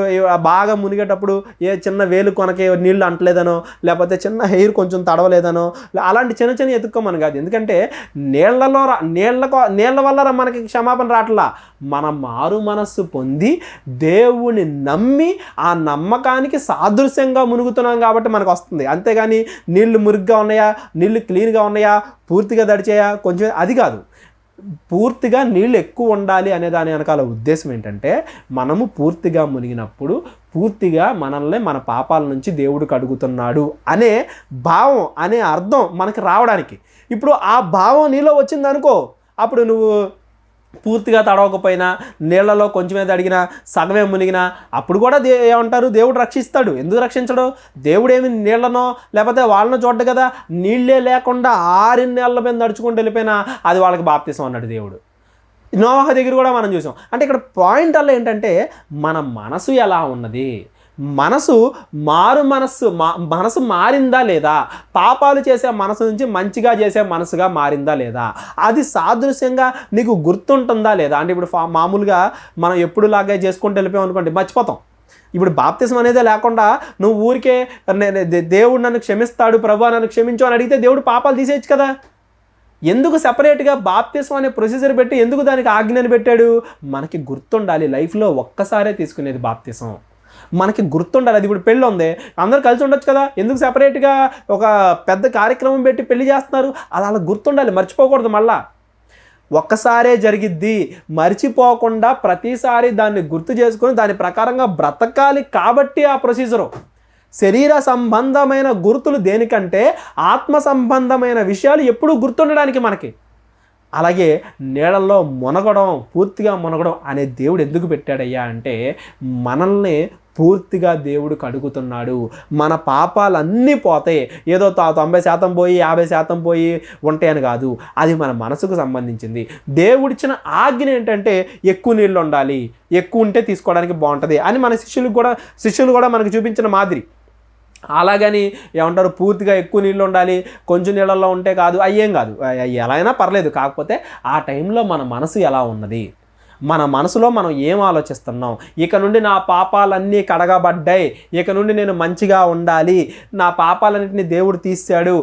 బాగా మునిగేటప్పుడు ఏ చిన్న వేలు కొనకే నీళ్ళు అంటలేదనో, లేకపోతే చిన్న హెయిర్ కొంచెం తడవలేదనో, అలాంటి చిన్న చిన్న ఎత్తుక్కోమని కాదు. ఎందుకంటే నీళ్ళ వల్ల మనకి క్షమాపణ రావట్లా. మన మారు మనస్సు పొంది దేవుని నమ్మి ఆ నమ్మకానికి సాదృశ్యంగా మునుగుతున్నాం కాబట్టి మనకు వస్తుంది. అంతేగాని నీళ్లు మురిగ్గా ఉన్నాయా, నీళ్లు క్లీన్గా ఉన్నాయా, పూర్తిగా దడిచాయా, కొంచెం అది కాదు. పూర్తిగా నీళ్ళు ఎక్కువ ఉండాలి అనే దాని వెనకాల ఉద్దేశం ఏంటంటే, మనము పూర్తిగా మునిగినప్పుడు పూర్తిగా మనల్ని మన పాపాల నుంచి దేవుడు కడుగుతున్నాడు అనే భావం, అనే అర్థం మనకి రావడానికి. ఇప్పుడు ఆ భావం నీలో వచ్చిందనుకో, అప్పుడు నువ్వు పూర్తిగా తడవకపోయినా, నీళ్లలో కొంచెమే తడిగినా, సగమే మునిగినా, అప్పుడు కూడా ఏమంటారు, దేవుడు రక్షిస్తాడు. ఎందుకు రక్షించడు? దేవుడేమి నీళ్లనో లేకపోతే వాళ్ళనో చూడ్డు కదా. నీళ్ళే లేకుండా 6 నెలల మీద నడుచుకుంటూ వెళ్ళిపోయినా అది వాళ్ళకి బాప్తిసం అన్నాడు దేవుడు. నోవహు దగ్గర కూడా మనం చూసాం. అంటే ఇక్కడ పాయింట్ అలా ఏంటంటే, మన మనసు ఎలా ఉన్నది, మనసు మారిందా లేదా, పాపాలు చేసే మనసు నుంచి మంచిగా చేసే మనసుగా మారిందా లేదా, అది సాదృశ్యంగా నీకు గుర్తుంటుందా లేదా. అంటే ఇప్పుడు మామూలుగా మనం ఎప్పుడు లాగా చేసుకుంటూ వెళ్ళిపోయాం అనుకోండి, మర్చిపోతాం. ఇప్పుడు బాప్తిసం అనేదే లేకుండా నువ్వు ఊరికే దేవుడు నన్ను క్షమిస్తాడు, ప్రభువా నన్ను క్షమించు అని అడిగితే దేవుడు పాపాలు తీసేయచ్చు కదా. ఎందుకు సెపరేట్గా బాప్తిసం అనే ప్రొసీజర్ పెట్టి ఎందుకు దానికి ఆజ్ఞని పెట్టాడు? మనకి గుర్తుండాలి. లైఫ్లో ఒక్కసారే తీసుకునేది బాప్తిసం, మనకి గుర్తుండాలి. అది ఇప్పుడు పెళ్ళి ఉంది, అందరూ కలిసి ఉండొచ్చు కదా, ఎందుకు సెపరేట్గా ఒక పెద్ద కార్యక్రమం పెట్టి పెళ్లి చేస్తున్నారు? అది అలా గుర్తుండాలి, మర్చిపోకూడదు. మళ్ళా ఒక్కసారే జరిగిద్ది, మర్చిపోకుండా ప్రతిసారి దాన్ని గుర్తు చేసుకొని దాని ప్రకారంగా బ్రతకాలి. కాబట్టి ఆ ప్రొసీజరు. శరీర సంబంధమైన గుర్తులు దేనికంటే ఆత్మ సంబంధమైన విషయాలు ఎప్పుడూ గుర్తుండడానికి మనకి. అలాగే నీళ్ళల్లో మునగడం, పూర్తిగా మునగడం అనే దేవుడు ఎందుకు పెట్టాడయ్యా అంటే, మనల్ని పూర్తిగా దేవుడు కడుగుతున్నాడు. మన పాపాలన్నీ పోతాయి. ఏదో 90% పోయి 50% పోయి ఉంటాయని కాదు, అది మన మనసుకు సంబంధించింది. దేవుడిచ్చిన ఆజ్ఞ ఏంటంటే ఎక్కువ నీళ్ళు ఉండాలి, ఎక్కువ ఉంటే తీసుకోవడానికి బాగుంటుంది అని మన శిష్యులు కూడా మనకు చూపించిన మాదిరి. అలాగని ఏమంటారు, పూర్తిగా ఎక్కువ నీళ్ళు ఉండాలి, కొంచెం నీళ్ళల్లో ఉంటే కాదు, అయ్యేం కాదు, ఎలా అయినా పర్లేదు. కాకపోతే ఆ టైంలో మన మనసు ఎలా ఉన్నది, మన మనసులో మనం ఏం ఆలోచిస్తున్నాం, ఇక నుండి నా పాపాలన్నీ కడగబడ్డాయి, ఇక నుండి నేను మంచిగా ఉండాలి, నా పాపాలన్నింటినీ దేవుడు తీశాడు,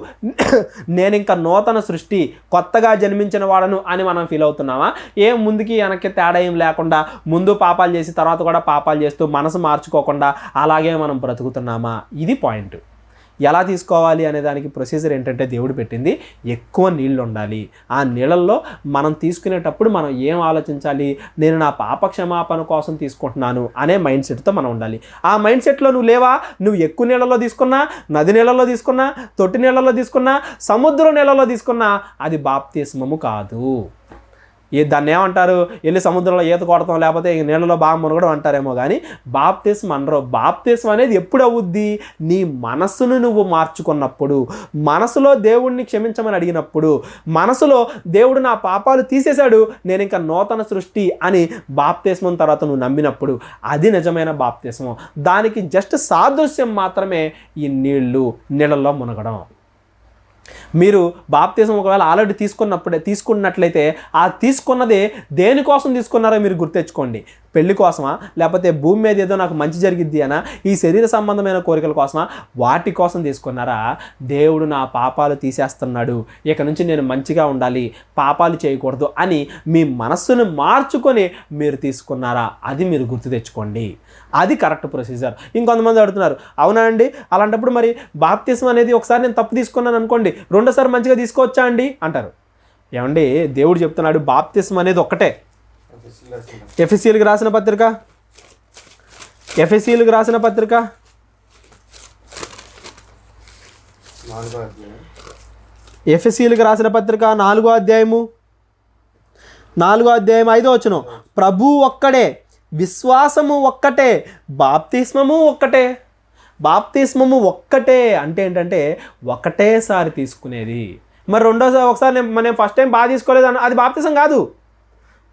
నేను ఇంకా నూతన సృష్టి, కొత్తగా జన్మించిన వాడను అని మనం ఫీల్ అవుతున్నామా? ఏం ముందుకి వెనక్కి తేడా ఏం లేకుండా ముందు పాపాలు చేసి తర్వాత కూడా పాపాలు చేస్తూ మనసు మార్చుకోకుండా అలాగే మనం బ్రతుకుతున్నామా? ఇది పాయింట్. ఎలా తీసుకోవాలి అనే దానికి ప్రొసీజర్ ఏంటంటే, దేవుడు పెట్టింది ఎక్కువ నీళ్ళు ఉండాలి. ఆ నీళ్ళల్లో మనం తీసుకునేటప్పుడు మనం ఏం ఆలోచించాలి, నేను నా పాప క్షమాపణ కోసం తీసుకుంటున్నాను అనే మైండ్ సెట్తో మనం ఉండాలి. ఆ మైండ్ సెట్లో నువ్వు లేవా? నువ్వు ఎక్కువ నీళ్ళలో తీసుకున్నా, నది నీళ్ళలో తీసుకున్నా, తొట్టి నీళ్ళలో తీసుకున్నా, సముద్రం నీళ్ళలో తీసుకున్నా, అది బాప్తిస్మము కాదు. దాన్ని ఏమంటారు, వెళ్ళి సముద్రంలో ఈత కొడతాం లేకపోతే నీళ్ళలో బాగా మునగడం అంటారేమో కానీ బాప్తిస్మం అనరు. బాప్తిస్మం అనేది ఎప్పుడు అవుద్ది? నీ మనసును నువ్వు మార్చుకున్నప్పుడు, మనసులో దేవుడిని క్షమించమని అడిగినప్పుడు, మనసులో దేవుడు నా పాపాలు తీసేశాడు, నేను ఇంకా నూతన సృష్టి అని బాప్తిస్మం తర్వాత నువ్వు నమ్మినప్పుడు, అది నిజమైన బాప్తిస్మం. దానికి జస్ట్ సాదృశ్యం మాత్రమే ఈ నీళ్ళల్లో మునగడం. మీరు బాప్తిజం ఒకవేళ ఆల్రెడీ తీసుకున్నట్లయితే ఆ తీసుకున్నదే దేనికోసం తీసుకున్నారో మీరు గుర్తెచ్చుకోండి. పెళ్లి కోసమా, లేకపోతే భూమి మీద ఏదో నాకు మంచి జరిగిద్ది అనా, ఈ శరీర సంబంధమైన కోరికల కోసమా? వాటి కోసం తీసుకున్నారా? దేవుడు నా పాపాలు తీసేస్తున్నాడు, ఇక నుంచి నేను మంచిగా ఉండాలి, పాపాలు చేయకూడదు అని మీ మనస్సును మార్చుకొని మీరు తీసుకున్నారా? అది మీరు గుర్తు తెచ్చుకోండి. అది కరెక్ట్ ప్రొసీజర్. ఇంకొంతమంది అడుగుతున్నారు, అవునా అండి, అలాంటప్పుడు మరి బాప్తిజం అనేది ఒకసారి నేను తప్పు తీసుకున్నాను అనుకోండి, రెండోసారి మంచిగా తీసుకోవచ్చా అండి అంటారు. ఏమండి, దేవుడు చెప్తున్నాడు బాప్తిజం అనేది ఒక్కటే. ఎఫెసీయులకు రాసిన పత్రిక 4వ అధ్యాయము 5వ వచనం, ప్రభువు ఒక్కడే, విశ్వాసము ఒక్కటే, బాప్తిస్మము ఒక్కటే. బాప్తిస్మము ఒక్కటే అంటే ఏంటంటే ఒకటేసారి తీసుకునేది. మరి రెండోసారి ఒకసారి నేను ఫస్ట్ టైం బాగా తీసుకోలేదు అది బాప్తిసం కాదు.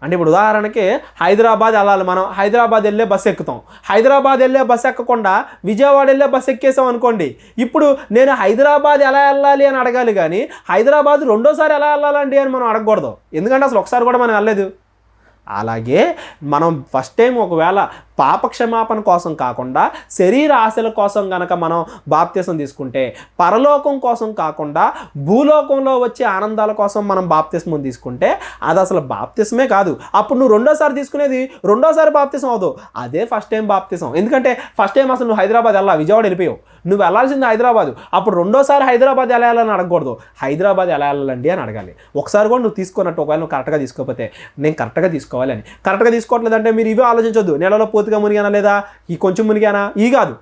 అంటే ఇప్పుడు ఉదాహరణకి హైదరాబాద్ వెళ్ళాలి, మనం హైదరాబాద్ వెళ్ళే బస్సు ఎక్కుతాం. హైదరాబాద్ వెళ్ళే బస్సు ఎక్కకుండా విజయవాడ వెళ్ళే బస్సు ఎక్కేసాం అనుకోండి, ఇప్పుడు నేను హైదరాబాద్ ఎలా వెళ్ళాలి అని అడగాలి, కానీ హైదరాబాద్ రెండోసారి ఎలా వెళ్ళాలండి అని మనం అడగకూడదు, ఎందుకంటే అసలు ఒకసారి కూడా మనం వెళ్ళలేదు. అలాగే మనం ఫస్ట్ టైం ఒకవేళ పాప క్షమాపణ కోసం కాకుండా శరీర ఆశల కోసం గనక మనం బాప్తిసం తీసుకుంటే, పరలోకం కోసం కాకుండా భూలోకంలో వచ్చే ఆనందాల కోసం మనం బాప్తిసం తీసుకుంటే అది అసలు బాప్తిసమే కాదు. అప్పుడు నువ్వు రెండోసారి తీసుకునేది రెండోసారి బాప్తిసం అవదు, అదే ఫస్ట్ టైం బాప్తిసం. ఎందుకంటే ఫస్ట్ టైం అసలు నువ్వు హైదరాబాద్ విజయవాడ వెళ్ళిపోయావు, నువ్వు వెళ్ళాల్సింది హైదరాబాదు. అప్పుడు రెండోసారి హైదరాబాద్ ఎలా వెళ్ళాలని అడగకూడదు, హైదరాబాద్ ఎలా వెళ్ళాలండి అని అడగాలి. ఒకసారి కూడా నువ్వు తీసుకున్నట్టు, ఒకవేళ నువ్వు కరెక్ట్గా తీసుకోకపోతే నేను కరెక్ట్గా తీసుకోవాలి అని. కరెక్ట్గా తీసుకోవట్లేదంటే మీరు ఇవే ఆలోచించొద్దు, నెలలో పూర్తిగా మునిగానా లేదా, ఈ కొంచెం మునిగానా, ఈ కాదు.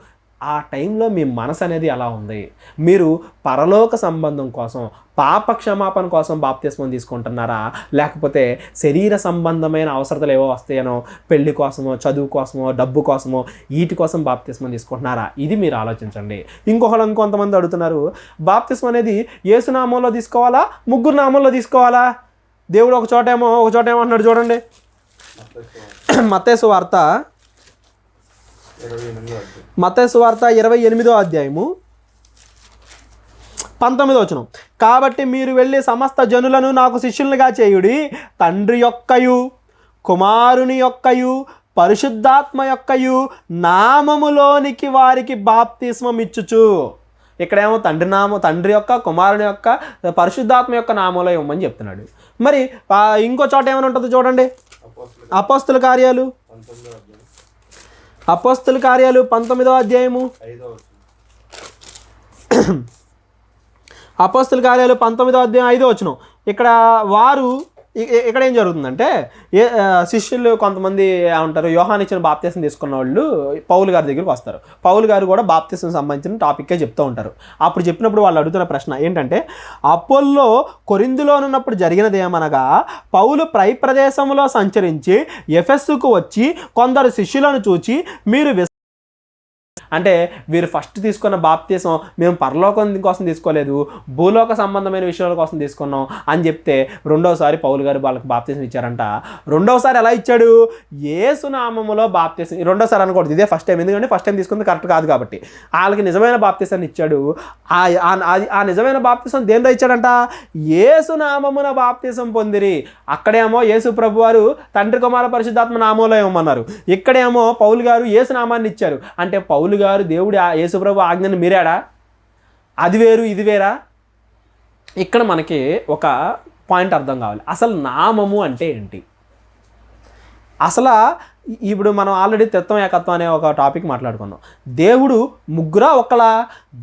ఆ టైంలో మీ మనసు అనేది ఎలా ఉంది, మీరు పరలోక సంబంధం కోసం పాప క్షమాపణ కోసం బాప్తిస్మం తీసుకుంటున్నారా, లేకపోతే శరీర సంబంధమైన అవసరతలు ఏవో వస్తాయనో, పెళ్లి కోసమో, చదువు కోసమో, డబ్బు కోసమో, వీటి కోసం బాప్తిస్మం తీసుకుంటున్నారా, ఇది మీరు ఆలోచించండి. ఇంకొంతమంది అడుగుతున్నారు, బాప్తిస్మం అనేది యేసు నామంలో తీసుకోవాలా, ముగ్గురు నామంలో తీసుకోవాలా? దేవుడు ఒక చోట ఏమో అంటున్నాడు చూడండి. మత్తయి సువార్త 28వ అధ్యాయము 19వ వచనం. కాబట్టి మీరు వెళ్ళి సమస్త జనులను నాకు శిష్యులుగా చేయుడి, తండ్రి యొక్కయు కుమారుని యొక్కయు పరిశుద్ధాత్మ యొక్కయు నామములోనికి వారికి బాప్తిస్మం ఇచ్చుచు. ఇక్కడేమో తండ్రి యొక్క, కుమారుని యొక్క, పరిశుద్ధాత్మ యొక్క నామంలో ఇవ్వమని చెప్తున్నాడు. మరి ఇంకో చోట ఏమైనా ఉంటుందో చూడండి. అపోస్తుల కార్యాలు 19వ అధ్యాయము, అపోస్తుల కార్యాలు 19వ అధ్యాయం 5వ వచనం. ఇక్కడ ఏం జరుగుతుందంటే, శిష్యులు కొంతమంది ఉంటారు, యోహాను ఇచ్చిన బాప్తిసం తీసుకున్న వాళ్ళు పౌలు గారి దగ్గరికి వస్తారు. పౌలు గారు కూడా బాప్తిసం సంబంధించిన టాపిక్కే చెప్తూ ఉంటారు. అప్పుడు చెప్పినప్పుడు వాళ్ళు అడుగుతున్న ప్రశ్న ఏంటంటే, అపోల్లో కొరింథులో ఉన్నప్పుడు జరిగినది ఏమనగా, పౌలు పై ప్రదేశంలో సంచరించి ఎఫెస్సుకు వచ్చి కొందరు శిష్యులను చూచి, మీరు అంటే వీరు ఫస్ట్ తీసుకున్న బాప్తిసం మేము పరలోకం కోసం తీసుకోలేదు, భూలోక సంబంధమైన విషయాల కోసం తీసుకున్నాం అని చెప్తే రెండోసారి పౌలు గారు వాళ్ళకి బాప్తిసం ఇచ్చారంట. రెండోసారి ఎలా ఇచ్చాడు? యేసు నామములో బాప్తిసం. రెండోసారి అనకూడదు, ఇదే ఫస్ట్ టైం, ఎందుకంటే ఫస్ట్ టైం తీసుకుంది కరెక్ట్ కాదు కాబట్టి. వాళ్ళకి నిజమైన బాప్తిసాన్ని ఇచ్చాడు. ఆ నిజమైన బాప్తిసం దేనిలో ఇచ్చాడంట? యేసు నామమున బాప్తిసం పొందిరి. అక్కడేమో యేసు ప్రభు వారు తండ్రి కుమార పరిశుద్ధాత్మ నామంలో ఇవ్వమన్నారు, ఇక్కడేమో పౌలు గారు యేసు నామాన్ని ఇచ్చారు. అంటే పౌలు గారు దేవుడు యేసుప్రభు ఆజ్ఞను మీరాడా? అది వేరు ఇది వేరా? ఇక్కడ మనకి ఒక పాయింట్ అర్థం కావాలి. అసలు నామము అంటే ఏంటి? అసలు ఇప్పుడు మనం ఆల్రెడీ త్రిత్వం ఏకత్వం అనే ఒక టాపిక్ మాట్లాడుకున్నాం. దేవుడు ముగ్గురా ఒకలా?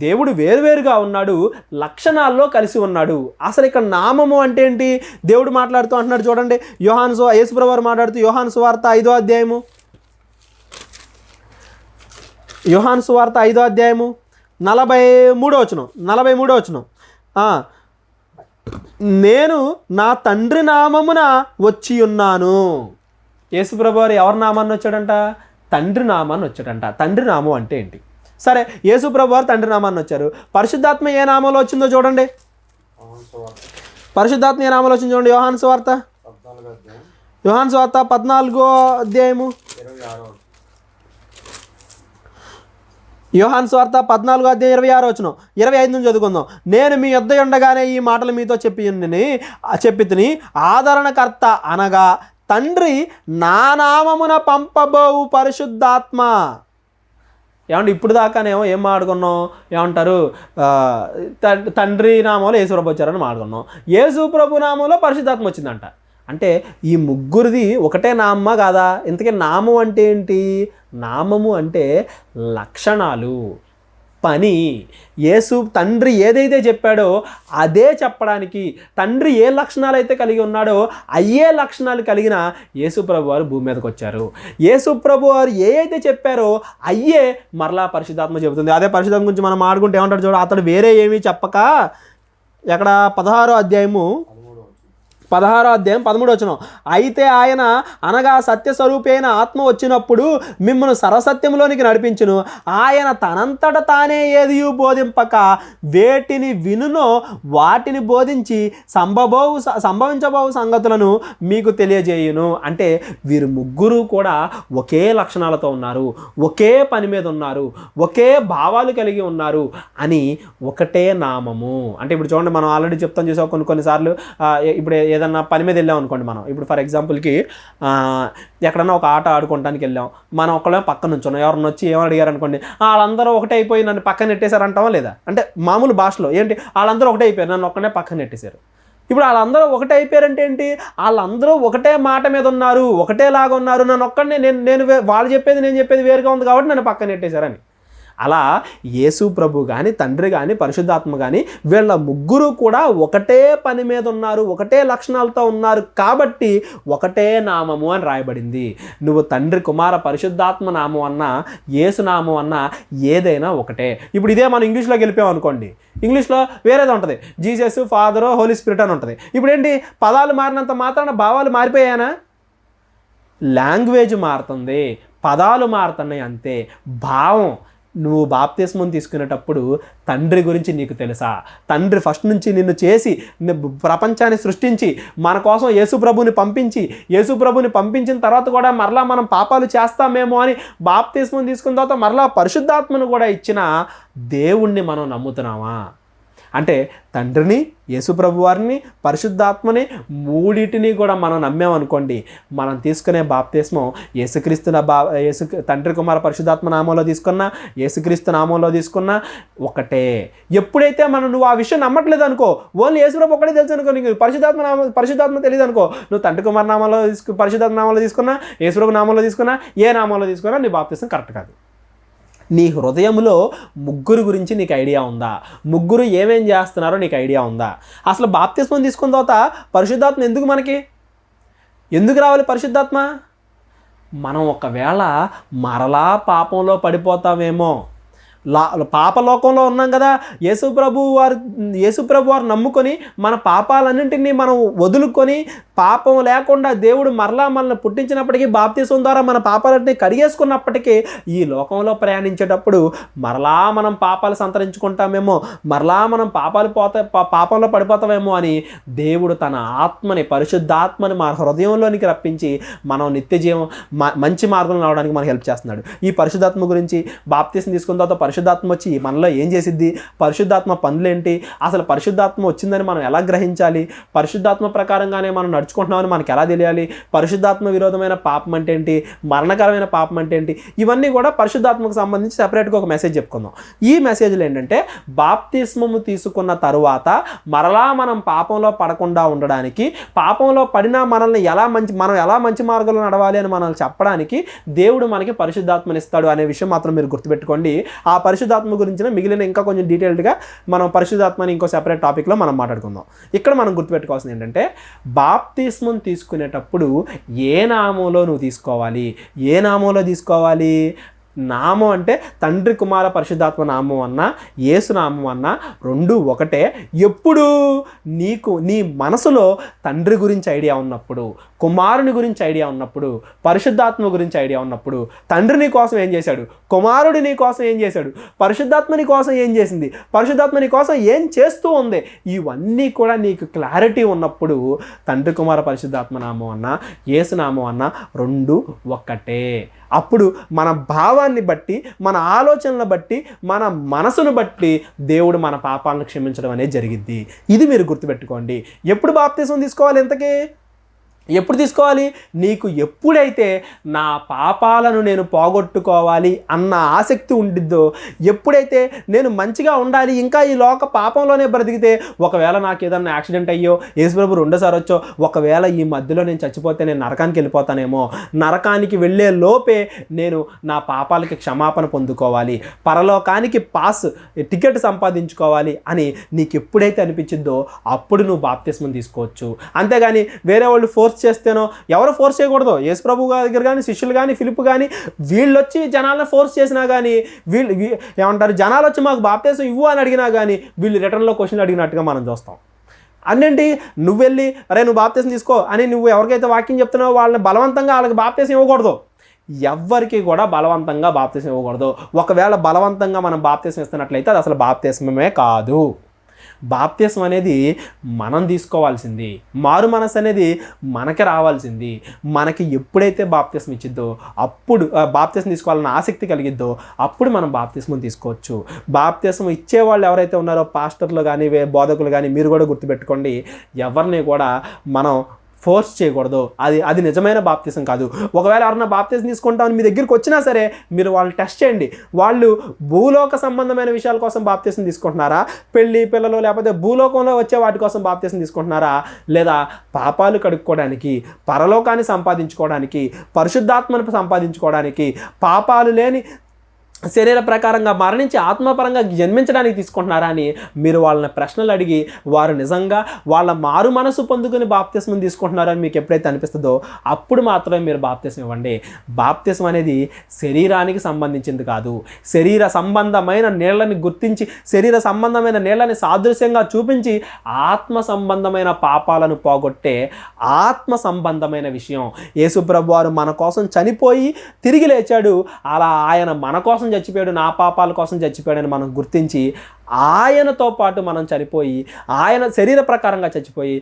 దేవుడు వేరువేరుగా ఉన్నాడు, లక్షణాల్లో కలిసి ఉన్నాడు. అసలు ఇక్కడ నామము అంటే ఏంటి? దేవుడు మాట్లాడుతూ అంటున్నాడు చూడండి, యేసుప్రభు వారు మాట్లాడుతూ యోహాను సువార్త 5వ అధ్యాయము, యోహాను సువార్త 5వ అధ్యాయము 43వ వచనం. నేను నా తండ్రి నామమున వచ్చి ఉన్నాను. యేసుప్రభు వారు ఎవరి నామాన్ని వచ్చాడంట? తండ్రి నామాన్ని వచ్చాడంట. తండ్రి నామం అంటే ఏంటి? సరే, యేసుప్రభు వారు తండ్రి నామాన్ని వచ్చారు. పరిశుద్ధాత్మ ఏ నామంలో వచ్చిందో చూడండి. పరిశుద్ధాత్మ ఏ నామంలో వచ్చిందో చూడండి. యోహాను సువార్త 14వ అధ్యాయము, యోహాను సువార్త 14వ అధ్యాయం 26వ వచనం, 25 నుంచి చదువుకుందాం. నేను మీ యొద్ద ఉండగానే ఈ మాటలు మీతో చెప్పితిని, ఆదరణకర్త అనగా తండ్రి నా నామమున పంపబోవు పరిశుద్ధాత్మ. ఏమంటే ఇప్పుడు దాకానేమో ఏం మాట్లాడుకున్నాం? ఏమంటారు? తండ్రి నామంలో యేసుప్రభు వచ్చారని మాట్లాడుకున్నాం. యేసుప్రభు నామంలో పరిశుద్ధాత్మ వచ్చిందంట. అంటే ఈ ముగ్గురిది ఒకటే నామమా కాదా? ఇంతకీ నామం అంటే ఏంటి? నామము అంటే లక్షణాలు, పని. తండ్రి ఏదైతే చెప్పాడో అదే చెప్పడానికి, తండ్రి ఏ లక్షణాలు అయితే కలిగి ఉన్నాడో అయ్యే లక్షణాలు కలిగిన యేసుప్రభు వారు భూమి మీదకి వచ్చారు. యేసుప్రభు వారు ఏ అయితే చెప్పారో అయ్యే మరలా పరిశుద్ధాత్మ చెబుతుంది. అదే పరిశుద్ధాత్మ గురించి మనం ఆడుకుంటే ఏమంటాడు చూడ, అతడు వేరే ఏమీ చెప్పక, ఎక్కడ 16వ అధ్యాయము 16వ అధ్యాయం 13వ వచనం. అయితే ఆయన అనగా సత్యస్వరూపైన ఆత్మ వచ్చినప్పుడు మిమ్మల్ని సర్వసత్యంలోనికి నడిపించును. ఆయన తనంతట తానే ఏది బోధింపక వేటిని వినునో వాటిని బోధించి సంభవించబోవు సంగతులను మీకు తెలియజేయును. అంటే వీరు ముగ్గురు కూడా ఒకే లక్షణాలతో ఉన్నారు, ఒకే పని మీద ఉన్నారు, ఒకే భావాలు కలిగి ఉన్నారు అని ఒకటే నామము. అంటే ఇప్పుడు చూడండి, మనం ఆల్రెడీ చెప్తాం చూసాం కొన్నిసార్లు ఇప్పుడు ఏదన్నా పని మీద వెళ్ళాం అనుకోండి. మనం ఇప్పుడు ఫర్ ఎగ్జాంపుల్కి ఎక్కడన్నా ఒక ఆట ఆడుకోవడానికి వెళ్ళాం, మనం ఒకళ్ళే పక్కన నుంచున్నాం, ఎవరిని వచ్చి ఏమని అడిగారు అనుకోండి, వాళ్ళందరూ ఒకటే అయిపోయి నన్ను పక్కన నెట్టేశారు అంటావా లేదా? అంటే మామూలు భాషలో ఏంటి, వాళ్ళందరూ ఒకటే అయిపోయారు, నన్ను ఒక్కనే పక్కన నెట్టేశారు. ఇప్పుడు వాళ్ళందరూ ఒకటే అయిపోయారంటే ఏంటి, వాళ్ళందరూ ఒకటే మాట మీద ఉన్నారు, ఒకటేలాగా ఉన్నారు, నన్ను ఒక్కడనే నేను వాళ్ళు చెప్పేది నేను చెప్పేది వేరుగా ఉంది కాబట్టి నన్ను పక్కన నెట్టేశారని. అలా యేసు ప్రభు కానీ, తండ్రి కానీ, పరిశుద్ధాత్మ కానీ వీళ్ళ ముగ్గురు కూడా ఒకటే పని మీద ఉన్నారు, ఒకటే లక్షణాలతో ఉన్నారు కాబట్టి ఒకటే నామము అని రాయబడింది. నువ్వు తండ్రి, కుమార, పరిశుద్ధాత్మ నామం అన్నా, యేసు నామం అన్నా ఏదైనా ఒకటే. ఇప్పుడు ఇదే మనం ఇంగ్లీష్లోకి వెళ్ళిపోయాం అనుకోండి, ఇంగ్లీష్లో వేరేది ఉంటుంది, జీసస్, ఫాదర్, హోలీ స్పిరిట్ అని ఉంటుంది. ఇప్పుడు ఏంటి, పదాలు మారినంత మాత్రాన భావాలు మారిపోయానా? లాంగ్వేజ్ మారుతుంది, పదాలు మారుతున్నాయి అంతే. భావం, నువ్వు బాప్తిస్మం తీసుకునేటప్పుడు తండ్రి గురించి నీకు తెలుసా? తండ్రి ఫస్ట్ నుంచి నిన్ను చేసి ప్రపంచాన్ని సృష్టించి మన కోసం యేసుప్రభుని పంపించిన తర్వాత కూడా మరలా మనం పాపాలు చేస్తామేమో అని బాప్తిస్మం తీసుకున్న తర్వాత మరలా పరిశుద్ధాత్మను కూడా ఇచ్చిన దేవుణ్ణి మనం నమ్ముతున్నామా? అంటే తండ్రిని, యేసుప్రభు వారిని, పరిశుద్ధాత్మని మూడిటిని కూడా మనం నమ్మామనుకోండి, మనం తీసుకునే బాప్తిస్మం తండ్రి, కుమార, పరిశుద్ధాత్మ నామంలో తీసుకున్నా, యేసుక్రీస్తు నామంలో తీసుకున్నా ఒకటే. ఎప్పుడైతే నువ్వు ఆ విషయం నమ్మట్లేదు అనుకో, ఓన్లీ యేసుప్రభు ఒకటే తెలుసు అనుకో, నీకు పరిశుద్ధాత్మ తెలియదు అనుకో, నువ్వు తండ్రి, కుమార నామంలో పరిశుద్ధాత్మ నామంలో తీసుకున్నా, యేసుప్రభు నామంలో తీసుకున్నా, ఏ నామంలో తీసుకున్నా నీ బాప్తిస్మం కరెక్ట్ కాదు. నీ హృదయంలో ముగ్గురు గురించి నీకు ఐడియా ఉందా? ముగ్గురు ఏమేం చేస్తున్నారో నీకు ఐడియా ఉందా? అసలు బాప్తిస్మం తీసుకున్న తర్వాత పరిశుద్ధాత్మ ఎందుకు రావాలి పరిశుద్ధాత్మ? మనం ఒకవేళ మరలా పాపంలో పడిపోతామేమో, పాపలోకంలో ఉన్నాం కదా, యేసుప్రభు వారు నమ్ముకొని మన పాపాలన్నింటినీ మనం వదులుకొని పాపం లేకుండా దేవుడు మరలా మనల్ని పుట్టించినప్పటికీ బాప్తిస్మం ద్వారా మన పాపాలన్నీ కడిగేసుకున్నప్పటికీ ఈ లోకంలో ప్రయాణించేటప్పుడు మరలా మనం పాపాలు సంతరించుకుంటామేమో, మరలా మనం పాపంలో పడిపోతామేమో అని దేవుడు తన ఆత్మని, పరిశుద్ధాత్మని మన హృదయంలోనికి రప్పించి మనం నిత్య జీవం మంచి మార్గంలో రావడానికి మనకు హెల్ప్ చేస్తున్నాడు. ఈ పరిశుద్ధాత్మ గురించి బాప్తిస్మం తీసుకున్న తర్వాత పరిశుద్ధాత్మ వచ్చి మనలో ఏం చేసిద్ది, పరిశుద్ధాత్మ పనులేంటి, అసలు పరిశుద్ధాత్మ వచ్చిందని మనం ఎలా గ్రహించాలి, పరిశుద్ధాత్మ ప్రకారంగానే మనం నడుచుకుంటున్నామని మనకు ఎలా తెలియాలి, పరిశుద్ధాత్మ విరోధమైన పాపం అంటే ఏంటి, మరణకరమైన పాపం అంటే ఏంటి, ఇవన్నీ కూడా పరిశుద్ధాత్మకు సంబంధించి సెపరేట్గా ఒక మెసేజ్ చెప్పుకుందాం. ఈ మెసేజ్లు ఏంటంటే బాప్తిస్మము తీసుకున్న తరువాత మరలా మనం పాపంలో పడకుండా ఉండడానికి, పాపంలో పడినా మనం ఎలా మంచి మార్గంలో నడవాలి అని మనల్ని చెప్పడానికి దేవుడు మనకి పరిశుద్ధాత్మని ఇస్తాడు అనే విషయం మాత్రం మీరు గుర్తుపెట్టుకోండి. ఆ పరిశుద్ధాత్మ గురించిన మిగిలిన ఇంకా కొంచెం డీటెయిల్డ్గా మనం పరిశుద్ధాత్మని ఇంకో సెపరేట్ టాపిక్లో మనం మాట్లాడుకుందాం. ఇక్కడ మనం గుర్తుపెట్టుకోవాల్సింది ఏంటంటే బాప్తిస్మం తీసుకునేటప్పుడు ఏ నామంలో నువ్వు తీసుకోవాలి? నామం అంటే తండ్రి, కుమార, పరిశుద్ధాత్మ నామం అన్నా, యేసు నామం అన్నా రెండు ఒకటే. ఎప్పుడు నీ మనసులో తండ్రి గురించి ఐడియా ఉన్నప్పుడు, కుమారుని గురించి ఐడియా ఉన్నప్పుడు, పరిశుద్ధాత్మ గురించి ఐడియా ఉన్నప్పుడు, తండ్రి నీ కోసం ఏం చేశాడు, కుమారుడి నీ కోసం ఏం చేశాడు, పరిశుద్ధాత్మ నీ కోసం ఏం చేసింది, పరిశుద్ధాత్మ నీ కోసం ఏం చేస్తూ ఉంది, ఇవన్నీ కూడా నీకు క్లారిటీ ఉన్నప్పుడు తండ్రి, కుమార, పరిశుద్ధాత్మ నామం అన్నా, యేసు నామం అన్నా రెండు ఒక్కటే. అప్పుడు మన భావాన్ని బట్టి, మన ఆలోచనలను బట్టి, మన మనసును బట్టి దేవుడు మన పాపాలను క్షమించడం అనేది జరిగిద్ది. ఇది మీరు గుర్తుపెట్టుకోండి. ఎప్పుడు బాప్తిస్మం తీసుకోవాలి? ఎప్పుడు తీసుకోవాలి? నీకు ఎప్పుడైతే నా పాపాలను నేను పోగొట్టుకోవాలి అన్న ఆసక్తి ఉండిద్దో, ఎప్పుడైతే నేను మంచిగా ఉండాలి, ఇంకా ఈ లోక పాపంలోనే బ్రతికితే, ఒకవేళ నాకు ఏదన్నా యాక్సిడెంట్ అయ్యో, యేసుప్రభు రెండోసారి వచ్చో, ఒకవేళ ఈ మధ్యలో నేను చచ్చిపోతే నేను నరకానికి వెళ్ళిపోతానేమో, నరకానికి వెళ్ళే లోపే నేను నా పాపాలకి క్షమాపణ పొందుకోవాలి, పరలోకానికి టికెట్ సంపాదించుకోవాలి అని నీకు ఎప్పుడైతే అనిపించిందో అప్పుడు నువ్వు బాప్తిస్మం తీసుకోవచ్చు. అంతేగాని వేరే వాళ్ళు ఫోర్స్ చేస్తేనో, ఎవరు ఫోర్స్ చేయకూడదు. యేసుప్రభు దగ్గర కానీ, శిష్యులు కానీ, ఫిలిప్ కానీ వీళ్ళు వచ్చి జనాలను ఫోర్స్ చేసినా కానీ, ఏమంటారు, జనాలు వచ్చి మాకు బాప్తిస్మం ఇవ్వు అని అడిగినా కానీ వీళ్ళు రిటర్న్లో క్వశ్చన్లు అడిగినట్టుగా మనం చూస్తాం. అన్నేంటి నువ్వు వెళ్ళి అరే నువ్వు బాప్తీసం తీసుకో అని నువ్వు ఎవరికైతే వాక్యం చెప్తున్నావో వాళ్ళని బలవంతంగా వాళ్ళకి బాప్తీసం ఇవ్వకూడదు. ఎవ్వరికి కూడా బలవంతంగా బాప్తీసం ఇవ్వకూడదు. ఒకవేళ బలవంతంగా మనం బాప్తీసం ఇస్తున్నట్లయితే అది అసలు బాప్తీసమే కాదు. బాప్తీసం అనేది మనం తీసుకోవాల్సింది, మారు మనసు అనేది మనకి రావాల్సింది. మనకి ఎప్పుడైతే బాప్తీసం ఇచ్చిద్దో అప్పుడు బాప్తీసం తీసుకోవాలన్న ఆసక్తి కలిగిద్దో అప్పుడు మనం బాప్తీసం తీసుకోవచ్చు. బాప్తీసం ఇచ్చేవాళ్ళు ఎవరైతే ఉన్నారో పాస్టర్లు కానీ బోధకులు కానీ మీరు కూడా గుర్తుపెట్టుకోండి, ఎవరిని కూడా మనం ఫోర్స్ చేయకూడదు. అది నిజమైన బాప్తీసం కాదు. ఒకవేళ ఎవరన్నా బాప్తీసం తీసుకుంటామని మీ దగ్గరికి వచ్చినా సరే మీరు వాళ్ళు టెస్ట్ చేయండి. వాళ్ళు భూలోక సంబంధమైన విషయాల కోసం బాప్తీసం తీసుకుంటున్నారా, పెళ్ళి పిల్లలు లేకపోతే భూలోకంలో వచ్చే వాటి కోసం బాప్తీసం తీసుకుంటున్నారా, లేదా పాపాలు కడుక్కోవడానికి, పరలోకాన్ని సంపాదించుకోవడానికి, పరిశుద్ధాత్మను సంపాదించుకోవడానికి, పాపాలు లేని శరీర ప్రకారంగా మరణించి ఆత్మపరంగా జన్మించడానికి తీసుకుంటున్నారా అని మీరు వాళ్ళని ప్రశ్నలు అడిగి వారు నిజంగా వాళ్ళ మారు మనసు పొందుకుని బాప్తిస్మం తీసుకుంటున్నారని మీకు ఎప్పుడైతే అనిపిస్తుందో అప్పుడు మాత్రమే మీరు బాప్తిస్మం ఇవ్వండి. బాప్తిస్మం అనేది శరీరానికి సంబంధించింది కాదు. శరీర సంబంధమైన నీళ్ళని గుర్తించి, శరీర సంబంధమైన నీళ్ళని సాదృశ్యంగా చూపించి ఆత్మ సంబంధమైన పాపాలను పోగొట్టే ఆత్మ సంబంధమైన విషయం. యేసుప్రభు వారు మన కోసం చనిపోయి తిరిగి లేచాడు. అలా ఆయన మన కోసం చచ్చిపోయాడు, నా పాపాల కోసం చచ్చిపోయాడని మనం గుర్తించి ఆయనతో పాటు మనం చనిపోయి, ఆయన శరీర ప్రకారంగా చచ్చిపోయి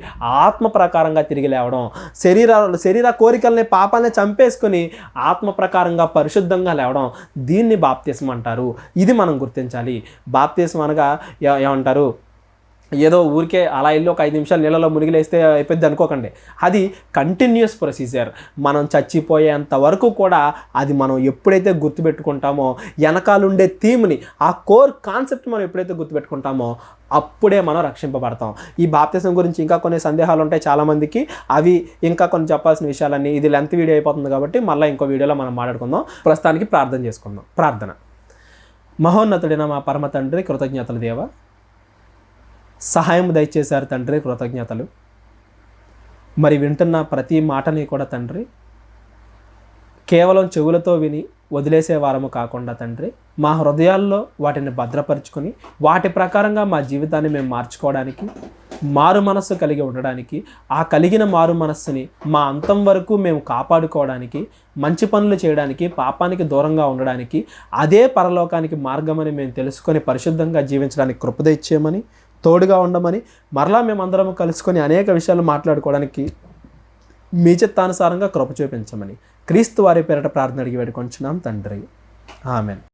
ఆత్మ ప్రకారంగా తిరిగి లేవడం, శరీర కోరికల్ని పాపాలని చంపేసుకొని ఆత్మ ప్రకారంగా పరిశుద్ధంగా లేవడం, దీన్ని బాప్తిస్మం అంటారు. ఇది మనం గుర్తించాలి. బాప్తిస్మం అనగా ఏమంటారు, ఏదో ఊరికే అలా వెళ్ళి ఒక 5 నిమిషాలు నీళ్ళలో మునిగిలేస్తే అయిపోద్ది అనుకోకండి. అది కంటిన్యూస్ ప్రొసీజర్. మనం చచ్చిపోయేంత వరకు కూడా అది మనం ఎప్పుడైతే గుర్తుపెట్టుకుంటామో, వెనకాలుండే థీమ్ని, ఆ కోర్ కాన్సెప్ట్ మనం ఎప్పుడైతే గుర్తుపెట్టుకుంటామో అప్పుడే మనం రక్షింపబడతాం. ఈ బాప్తిసం గురించి ఇంకా కొన్ని సందేహాలు ఉంటాయి చాలామందికి. అవి ఇంకా కొన్ని చెప్పాల్సిన విషయాలన్నీ, ఇది లెంత్ వీడియో అయిపోతుంది కాబట్టి మళ్ళీ ఇంకో వీడియోలో మనం మాట్లాడుకుందాం. ప్రస్తుతానికి ప్రార్థన చేసుకుందాం. ప్రార్థన. మహోన్నతుడైన మా పరమ తండ్రి, కృతజ్ఞతలు దేవా, సహాయం దయచేశారు తండ్రి, కృతజ్ఞతలు. మరి వింటున్న ప్రతి మాటని కూడా తండ్రి కేవలం చెవులతో విని వదిలేసే వారము కాకుండా తండ్రి మా హృదయాల్లో వాటిని భద్రపరుచుకొని వాటి ప్రకారంగా మా జీవితాన్ని మేము మార్చుకోవడానికి, మారు మనస్సు కలిగి ఉండడానికి, ఆ కలిగిన మారు మనస్సుని మా అంతం వరకు మేము కాపాడుకోవడానికి, మంచి పనులు చేయడానికి, పాపానికి దూరంగా ఉండడానికి, అదే పరలోకానికి మార్గమని మేము తెలుసుకొని పరిశుద్ధంగా జీవించడానికి కృప ఇచ్చేయమని, తోడుగా ఉండమని, మరలా మేమందరం కలుసుకొని అనేక విషయాలు మాట్లాడుకోవడానికి మీ చిత్తానుసారంగా కృప చూపించమని క్రీస్తు వారి పేరిట ప్రార్థన అడిగి వేడుకొంచున్నాం తండ్రి. ఆమెన్.